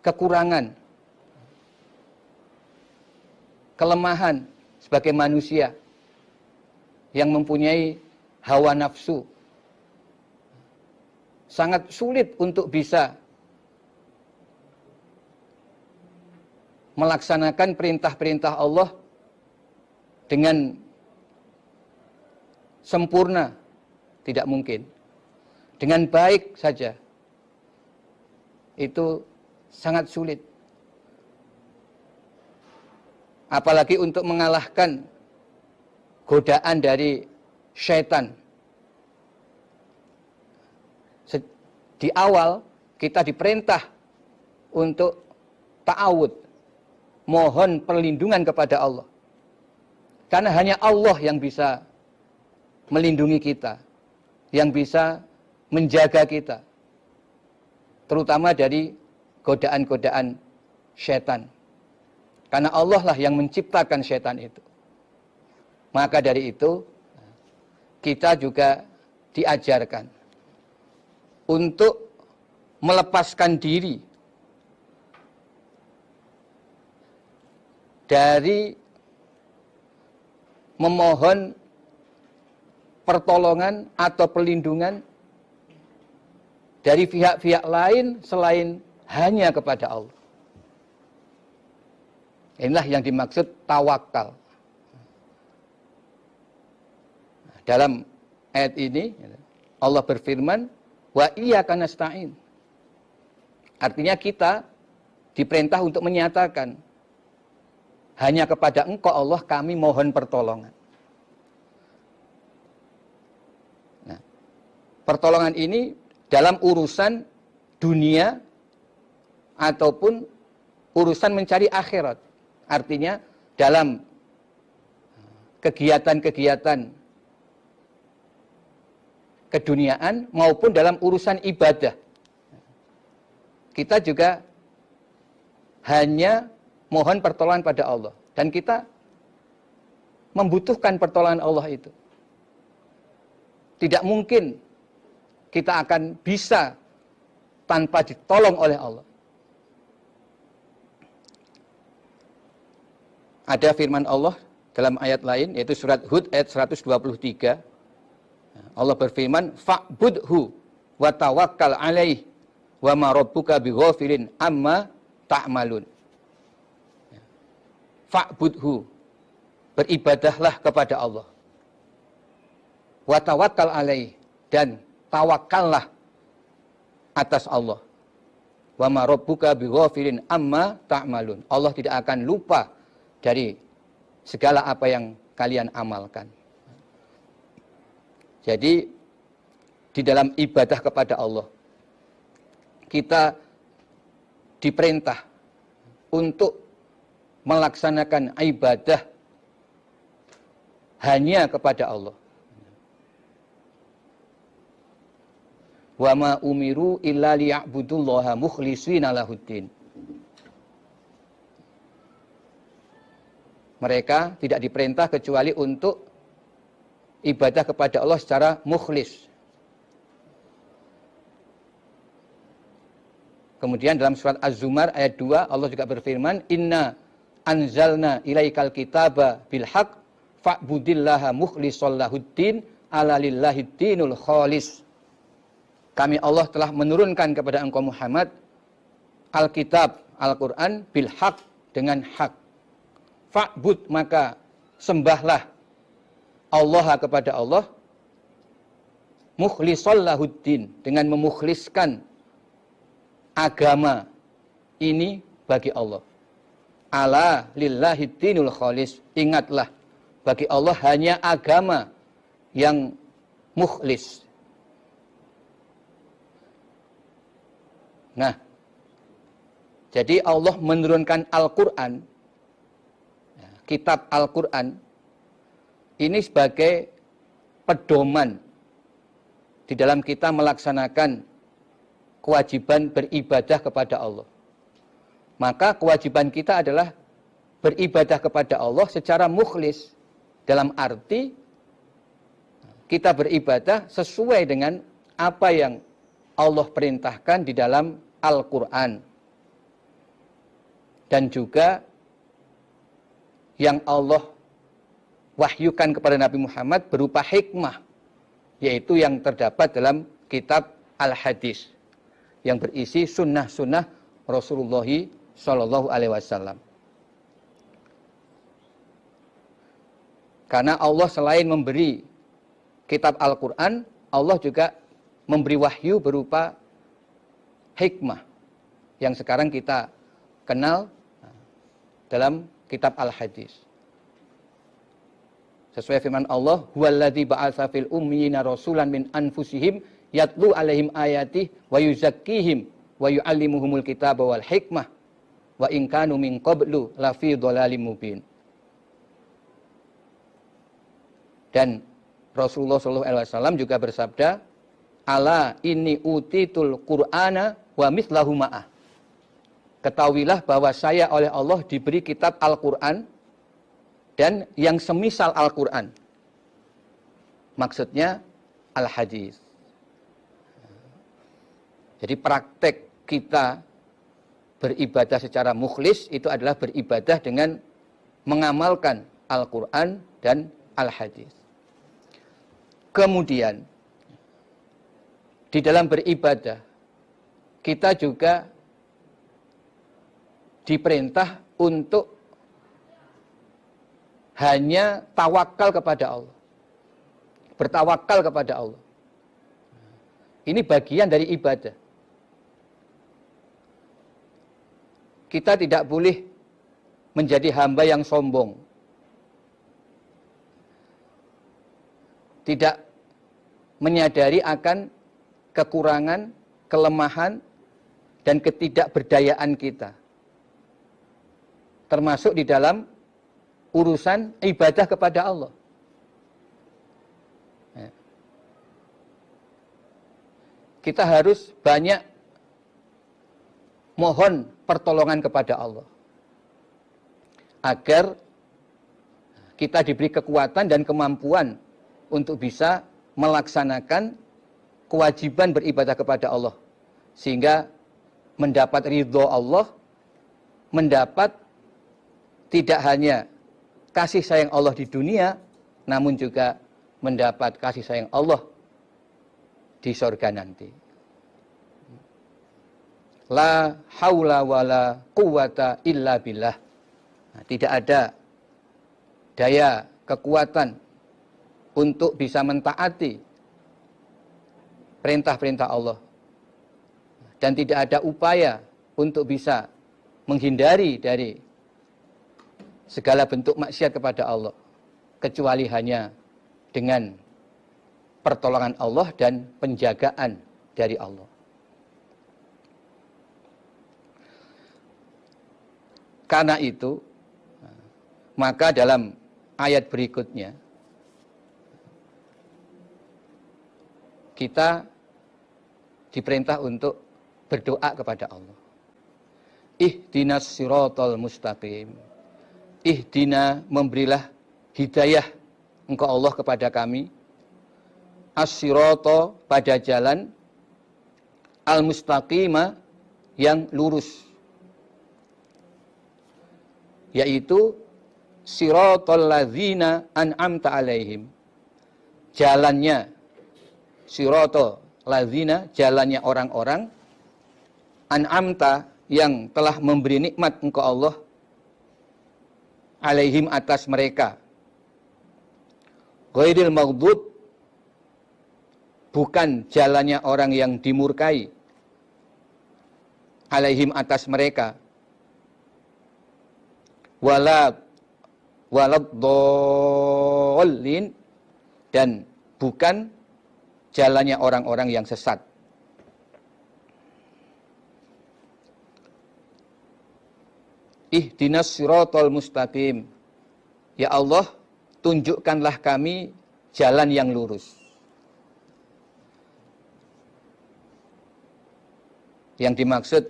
kekurangan, kelemahan sebagai manusia yang mempunyai hawa nafsu. Sangat sulit untuk bisa melaksanakan perintah-perintah Allah dengan sempurna, tidak mungkin. Dengan baik saja itu sangat sulit. Apalagi untuk mengalahkan godaan dari syaitan. Di awal kita diperintah untuk ta'awud, mohon perlindungan kepada Allah. Karena hanya Allah yang bisa melindungi kita, yang bisa menjaga kita, terutama dari godaan-godaan syaitan. Karena Allah lah yang menciptakan syaitan itu. Maka dari itu, kita juga diajarkan untuk melepaskan diri dari memohon pertolongan atau perlindungan dari pihak-pihak lain selain hanya kepada Allah. Inilah yang dimaksud tawakal. Dalam ayat ini Allah berfirman, wa iyyaka nasta'in. Artinya kita diperintah untuk menyatakan hanya kepada Engkau Allah kami mohon pertolongan. Nah, pertolongan ini dalam urusan dunia ataupun urusan mencari akhirat. Artinya dalam kegiatan-kegiatan keduniaan maupun dalam urusan ibadah. Kita juga hanya mohon pertolongan pada Allah. Dan kita membutuhkan pertolongan Allah itu. Tidak mungkin kita akan bisa tanpa ditolong oleh Allah. Ada firman Allah dalam ayat lain, yaitu surat Hud ayat 123. Allah berfirman, fa'budhu wa tawakkal alaih wa ma rabbuka bighafilin amma ta'malun. Fa'budhu, beribadahlah kepada Allah. Wa tawakkal alaih, dan tawakallah atas Allah. Wa ma rabbuka bighafilin amma ta'malun. Allah tidak akan lupa dari segala apa yang kalian amalkan. Jadi di dalam ibadah kepada Allah kita diperintah untuk melaksanakan ibadah hanya kepada Allah. Wa ma umiru illa liya'budullaha mukhlishina lahuddin. Mereka tidak diperintah kecuali untuk ibadah kepada Allah secara mukhlis. Kemudian dalam surat Az-Zumar ayat 2 Allah juga berfirman, inna anzalna ilaikal kitaba bil haqq fa'budillaha mukhlishal lahuddin ala lillahid dinul khalis. Kami Allah telah menurunkan kepada engkau Muhammad Alkitab, Al-Quran bil haqq, dengan hak. Fa'bud, maka sembahlah Allah kepada Allah, mukhlishal lahuddin, dengan memukhliskan agama ini bagi Allah. Ala lillahid dinul khalis, ingatlah bagi Allah hanya agama yang mukhlis. Nah, jadi Allah menurunkan Al-Quran, kitab Al-Quran, ini sebagai pedoman di dalam kita melaksanakan kewajiban beribadah kepada Allah. Maka kewajiban kita adalah beribadah kepada Allah secara mukhlis, dalam arti kita beribadah sesuai dengan apa yang Allah perintahkan di dalam Al-Quran. Dan juga yang Allah wahyukan kepada Nabi Muhammad berupa hikmah, yaitu yang terdapat dalam kitab Al-Hadis, yang berisi sunnah-sunnah Rasulullah Shallallahu Alaihi Wasallam. Karena Allah selain memberi kitab Al-Quran, Allah juga memberi wahyu berupa hikmah, yang sekarang kita kenal dalam kitab Al-Hadis. Sesuai firman Allah, "Huwallazi ba'atsa fil ummiyina rasulan min anfusihim yatlu 'alaihim ayatihi wa yuzakkihim wa yu'allimuhumul kitaba wal hikmah wa in kanu min qablu lafi dhalalim mubin." Dan Rasulullah SAW juga bersabda, "Ala inni utitul Qur'ana wa mislahu ma'ah." Ketahuilah bahwa saya oleh Allah diberi kitab Al-Quran dan yang semisal Al-Quran. Maksudnya Al-Hadis. Jadi praktek kita beribadah secara mukhlis itu adalah beribadah dengan mengamalkan Al-Quran dan Al-Hadis. Kemudian di dalam beribadah kita juga diperintah untuk hanya tawakal kepada Allah. Bertawakal kepada Allah. Ini bagian dari ibadah. Kita tidak boleh menjadi hamba yang sombong. Tidak menyadari akan kekurangan, kelemahan, dan ketidakberdayaan kita. Termasuk di dalam urusan ibadah kepada Allah. Kita harus banyak mohon pertolongan kepada Allah. Agar kita diberi kekuatan dan kemampuan untuk bisa melaksanakan kewajiban beribadah kepada Allah. Sehingga mendapat ridho Allah, mendapat tidak hanya kasih sayang Allah di dunia, namun juga mendapat kasih sayang Allah di surga nanti. La haula wala quwata illa billah. Nah, tidak ada daya kekuatan untuk bisa mentaati perintah-perintah Allah. Dan tidak ada upaya untuk bisa menghindari dari segala bentuk maksiat kepada Allah, kecuali hanya dengan pertolongan Allah dan penjagaan dari Allah. Karena itu, maka dalam ayat berikutnya kita diperintah untuk berdoa kepada Allah. Ihdinas siratal mustaqim. Ihdina, memberilah hidayah Engkau Allah kepada kami. As-sirata, pada jalan. Al-mustaqima, yang lurus. Yaitu siratal ladzina an'amta alaihim. Jalannya siratal ladzina, jalannya orang-orang an'amta, yang telah memberi nikmat Engkau Allah alaihim, atas mereka. Ghairil maghdub, bukan jalannya orang yang dimurkai, alaihim, atas mereka. Waladdallin, dan bukan jalannya orang-orang yang sesat. Ihdinas siratal mustaqim. Ya Allah, tunjukkanlah kami jalan yang lurus. Yang dimaksud,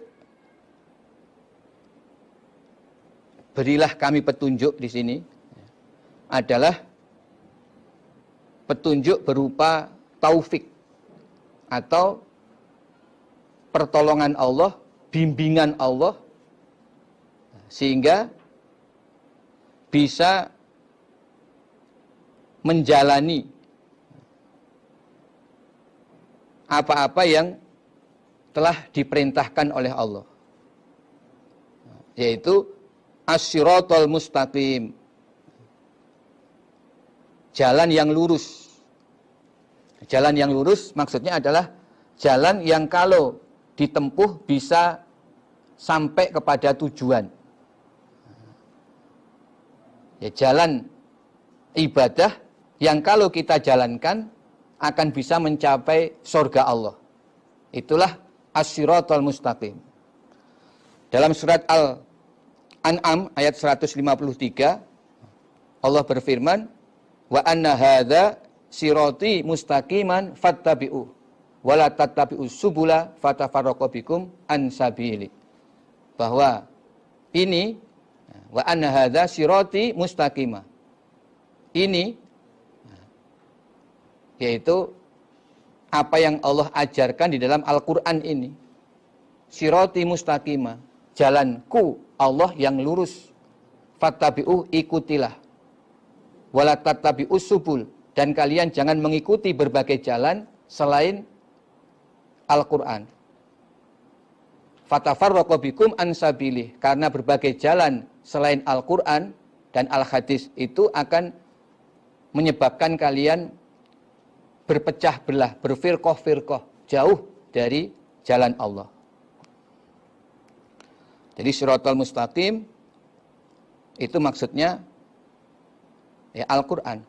berilah kami petunjuk di sini adalah petunjuk berupa taufik atau pertolongan Allah, bimbingan Allah, sehingga bisa menjalani apa-apa yang telah diperintahkan oleh Allah, yaitu as-siratal mustaqim, jalan yang lurus. Jalan yang lurus maksudnya adalah jalan yang kalau ditempuh bisa sampai kepada tujuan. Ya, jalan ibadah yang kalau kita jalankan akan bisa mencapai surga Allah. Itulah as-siratal mustaqim. Dalam surat Al-An'am ayat 153 Allah berfirman, wa anna hadza sirati mustaqiman fattabi'u wa la tattabi'us subula fatafarraqu bikum an sabili. Bahwa ini wa anna hadza sirati mustaqimah. Ini yaitu apa yang Allah ajarkan di dalam Al-Qur'an ini. Sirati mustaqimah, jalanku Allah yang lurus. Fattabi'u, ikutilah. Wala tattabi'us subul, dan kalian jangan mengikuti berbagai jalan selain Al-Qur'an. Fatafarraqu bikum an sabilih, karena berbagai jalan selain Al-Qur'an dan Al-Hadis itu akan menyebabkan kalian berpecah belah, berfirqah-firqah, jauh dari jalan Allah. Jadi siratal mustaqim itu maksudnya ya Al-Qur'an.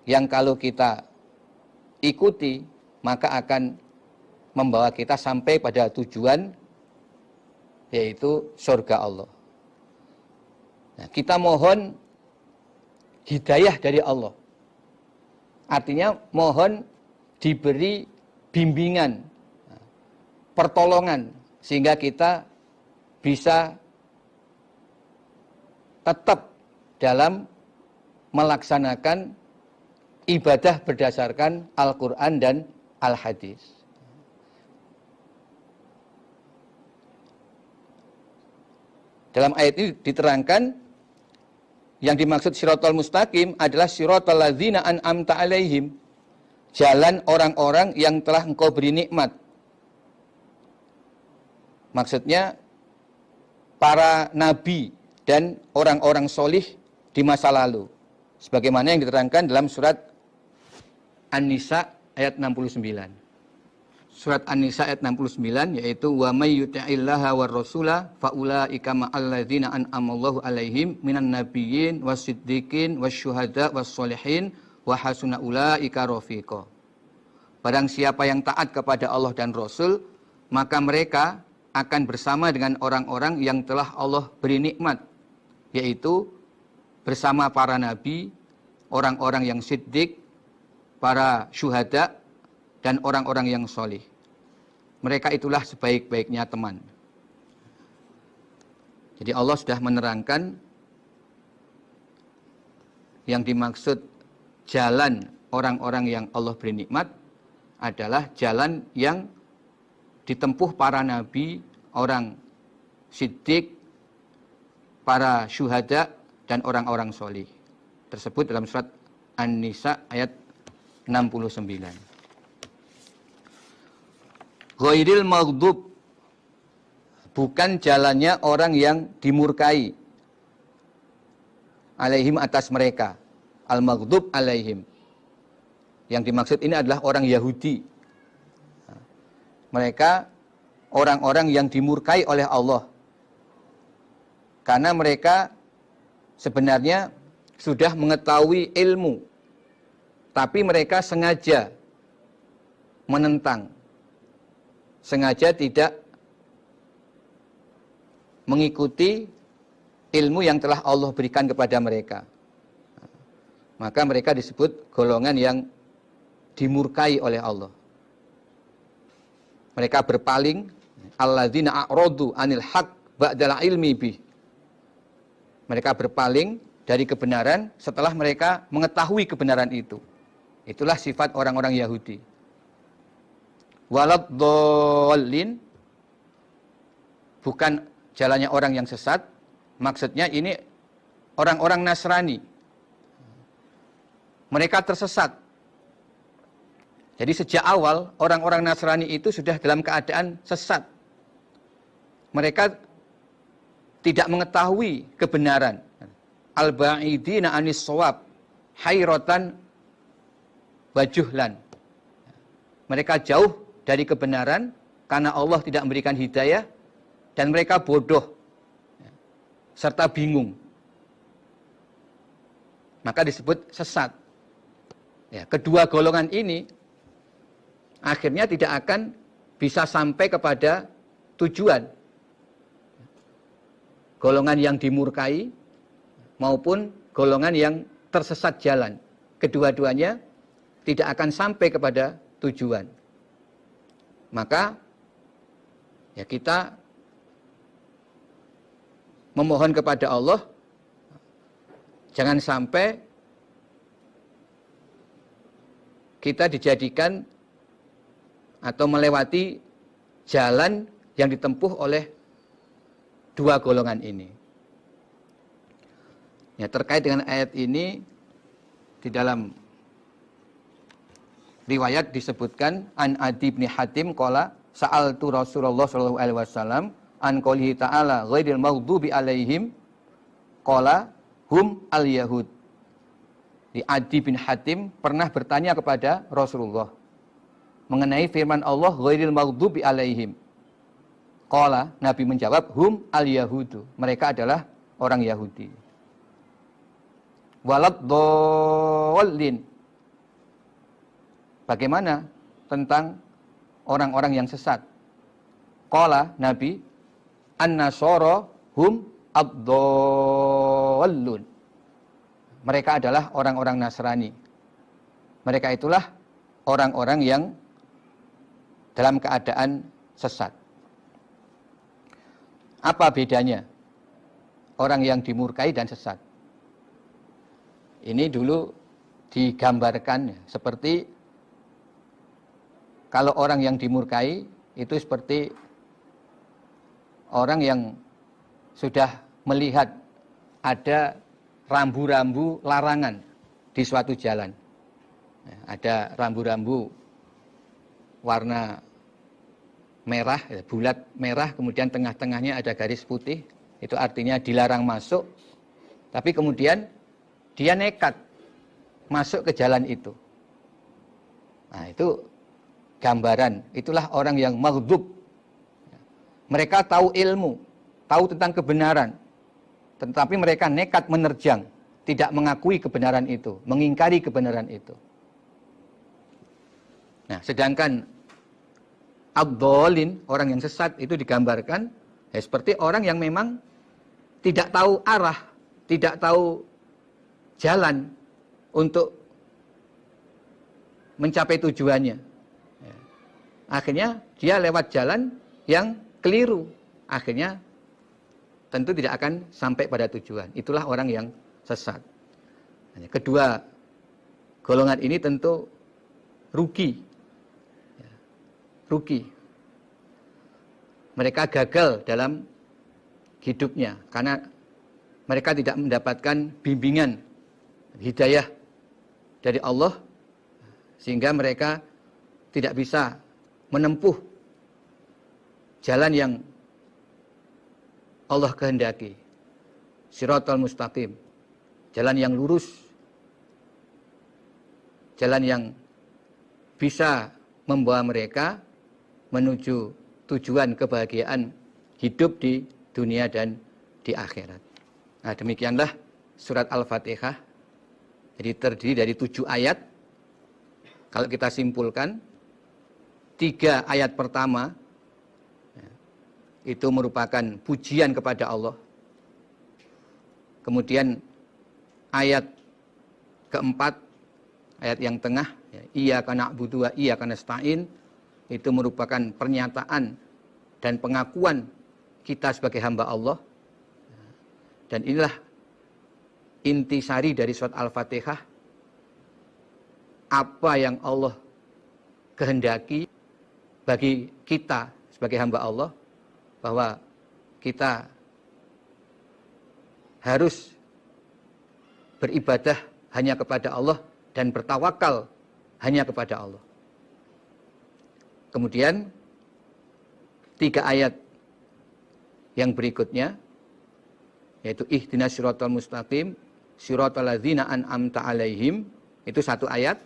Yang kalau kita ikuti maka akan membawa kita sampai pada tujuan, yaitu surga Allah. Nah, kita mohon hidayah dari Allah. Artinya mohon diberi bimbingan, pertolongan, sehingga kita bisa tetap dalam melaksanakan ibadah berdasarkan Al-Quran dan Al-Hadis. Dalam ayat ini diterangkan yang dimaksud siratal mustaqim adalah siratal ladzina an'amta alaihim, jalan orang-orang yang telah engkau beri nikmat. Maksudnya para nabi dan orang-orang solih di masa lalu, sebagaimana yang diterangkan dalam surat An-Nisa ayat 69. Surat An-Nisa ayat 69 yaitu wa may yuti'illaha war rasula faulaika ma'al ladzina an'amallahu alaihim minan nabiyyin wasiddiqin wasyuhada wassolihin wa hasuna ulaika rafiqa. Barang siapa yang taat kepada Allah dan Rasul, maka mereka akan bersama dengan orang-orang yang telah Allah beri nikmat, yaitu bersama para nabi, orang-orang yang siddiq, para syuhada, dan orang-orang yang solih. Mereka itulah sebaik-baiknya teman. Jadi Allah sudah menerangkan yang dimaksud jalan orang-orang yang Allah beri nikmat adalah jalan yang ditempuh para nabi, orang siddiq, para syuhada, dan orang-orang solih. Tersebut dalam surat An-Nisa ayat 69. Ghairil maghdub, bukan jalannya orang yang dimurkai, alaihim, atas mereka. Al-maghdub alaihim. Yang dimaksud ini adalah orang Yahudi. Mereka orang-orang yang dimurkai oleh Allah. Karena mereka sebenarnya sudah mengetahui ilmu, tapi mereka sengaja menentang, sengaja tidak mengikuti ilmu yang telah Allah berikan kepada mereka. Maka mereka disebut golongan yang dimurkai oleh Allah. Mereka berpaling, alladzina a'radu anil haq ba'dal ilmi bih. Mereka berpaling dari kebenaran setelah mereka mengetahui kebenaran itu. Itulah sifat orang-orang Yahudi. Waladhdallin, bukan jalannya orang yang sesat. Maksudnya ini orang-orang Nasrani. Mereka tersesat. Jadi sejak awal orang-orang Nasrani itu sudah dalam keadaan sesat. Mereka tidak mengetahui kebenaran. Al-ba'idina anis shawab hayratan wajuhlan. Mereka jauh dari kebenaran karena Allah tidak memberikan hidayah dan mereka bodoh serta bingung. Maka disebut sesat. Ya, kedua golongan ini akhirnya tidak akan bisa sampai kepada tujuan. Golongan yang dimurkai maupun golongan yang tersesat jalan. Kedua-duanya tidak akan sampai kepada tujuan. Maka ya kita memohon kepada Allah jangan sampai kita dijadikan atau melewati jalan yang ditempuh oleh dua golongan ini. Ya, terkait dengan ayat ini di dalam riwayat disebutkan an Adi bin Hatim qala sa'altu Rasulullah sallallahu alaihi wasallam an qoulihi ta'ala ghairil maghdubi alaihim qala hum al-yahud. Di Adi bin Hatim pernah bertanya kepada Rasulullah mengenai firman Allah ghairil maghdubi alaihim. Qala, Nabi menjawab hum al-yahudu. Mereka adalah orang Yahudi. Waladdallin. Bagaimana tentang orang-orang yang sesat? Qala, Nabi an-nasara hum ad-dallun. Mereka adalah orang-orang Nasrani. Mereka itulah orang-orang yang dalam keadaan sesat. Apa bedanya orang yang dimurkai dan sesat? Ini dulu digambarkan seperti kalau orang yang dimurkai itu seperti orang yang sudah melihat ada rambu-rambu larangan di suatu jalan. Ada rambu-rambu warna merah, bulat merah, kemudian tengah-tengahnya ada garis putih, itu artinya dilarang masuk, tapi kemudian dia nekat masuk ke jalan itu. Nah, itu gambaran, itulah orang yang maghdub. Mereka tahu ilmu, tahu tentang kebenaran, tetapi mereka nekat menerjang, tidak mengakui kebenaran itu, mengingkari kebenaran itu. Nah, sedangkan ad-dallin, orang yang sesat itu digambarkan ya, seperti orang yang memang tidak tahu arah, tidak tahu jalan untuk mencapai tujuannya. Ya. Akhirnya dia lewat jalan yang keliru. Akhirnya tentu tidak akan sampai pada tujuan. Itulah orang yang sesat. Kedua golongan ini tentu rugi. Rugi. Mereka gagal dalam hidupnya karena mereka tidak mendapatkan bimbingan hidayah dari Allah sehingga mereka tidak bisa menempuh jalan yang Allah kehendaki. Shiratal mustaqim. Jalan yang lurus. Jalan yang bisa membawa mereka menuju tujuan kebahagiaan hidup di dunia dan di akhirat. Nah, demikianlah surat Al-Fatihah. Jadi terdiri dari 7 ayat. Kalau kita simpulkan, 3 ayat pertama itu merupakan pujian kepada Allah. Kemudian ayat keempat, ayat yang tengah, iyyaka na'budu wa iyyaka nasta'in, itu merupakan pernyataan dan pengakuan kita sebagai hamba Allah. Dan inilah intisari dari surat Al-Fatihah. Apa yang Allah kehendaki bagi kita sebagai hamba Allah, bahwa kita harus beribadah hanya kepada Allah dan bertawakal hanya kepada Allah. Kemudian 3 ayat yang berikutnya, yaitu ihdinas siratal mustaqim, siratal ladzina an'amta alaihim, itu 1 ayat,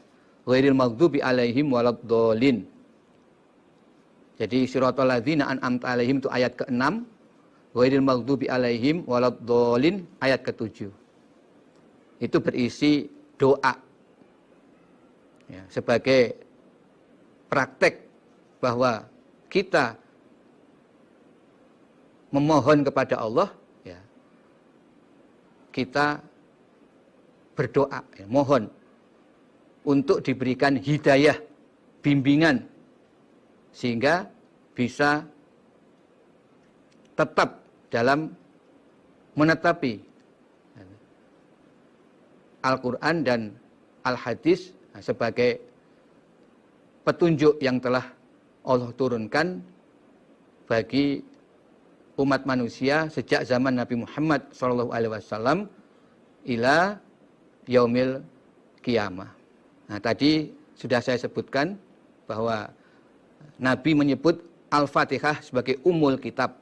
ghairil maghdubi alaihim waladdallin. Jadi siratal ladzina an'amta 'alaihim itu ayat ke-6, ghairil maghdubi 'alaihim waladdallin ayat ke-7. Itu berisi doa. Ya, sebagai praktek bahwa kita memohon kepada Allah, ya, kita berdoa, ya, mohon untuk diberikan hidayah, bimbingan, sehingga bisa tetap dalam menetapi Al-Quran dan Al-Hadis sebagai petunjuk yang telah Allah turunkan bagi umat manusia sejak zaman Nabi Muhammad SAW ila yaumil qiyamah. Nah, tadi sudah saya sebutkan bahwa Nabi menyebut Al-Fatihah sebagai umul kitab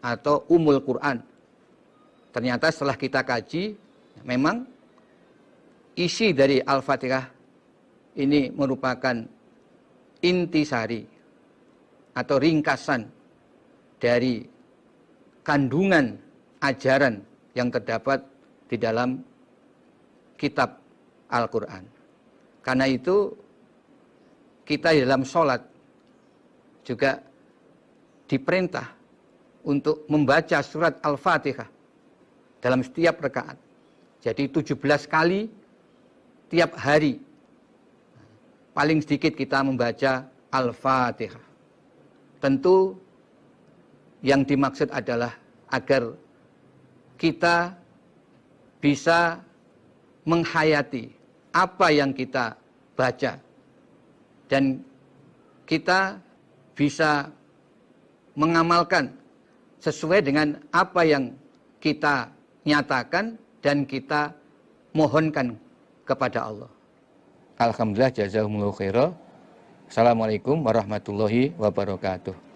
atau umul Quran. Ternyata setelah kita kaji, memang isi dari Al-Fatihah ini merupakan intisari atau ringkasan dari kandungan ajaran yang terdapat di dalam kitab Al-Quran. Karena itu kita di dalam sholat juga diperintah untuk membaca surat Al-Fatihah dalam setiap rakaat. Jadi 17 kali tiap hari. Paling sedikit kita membaca Al-Fatihah. Tentu yang dimaksud adalah agar kita bisa menghayati apa yang kita baca. Dan kita bisa mengamalkan sesuai dengan apa yang kita nyatakan dan kita mohonkan kepada Allah. Alhamdulillah, jazakumullahu khairan. Assalamualaikum warahmatullahi wabarakatuh.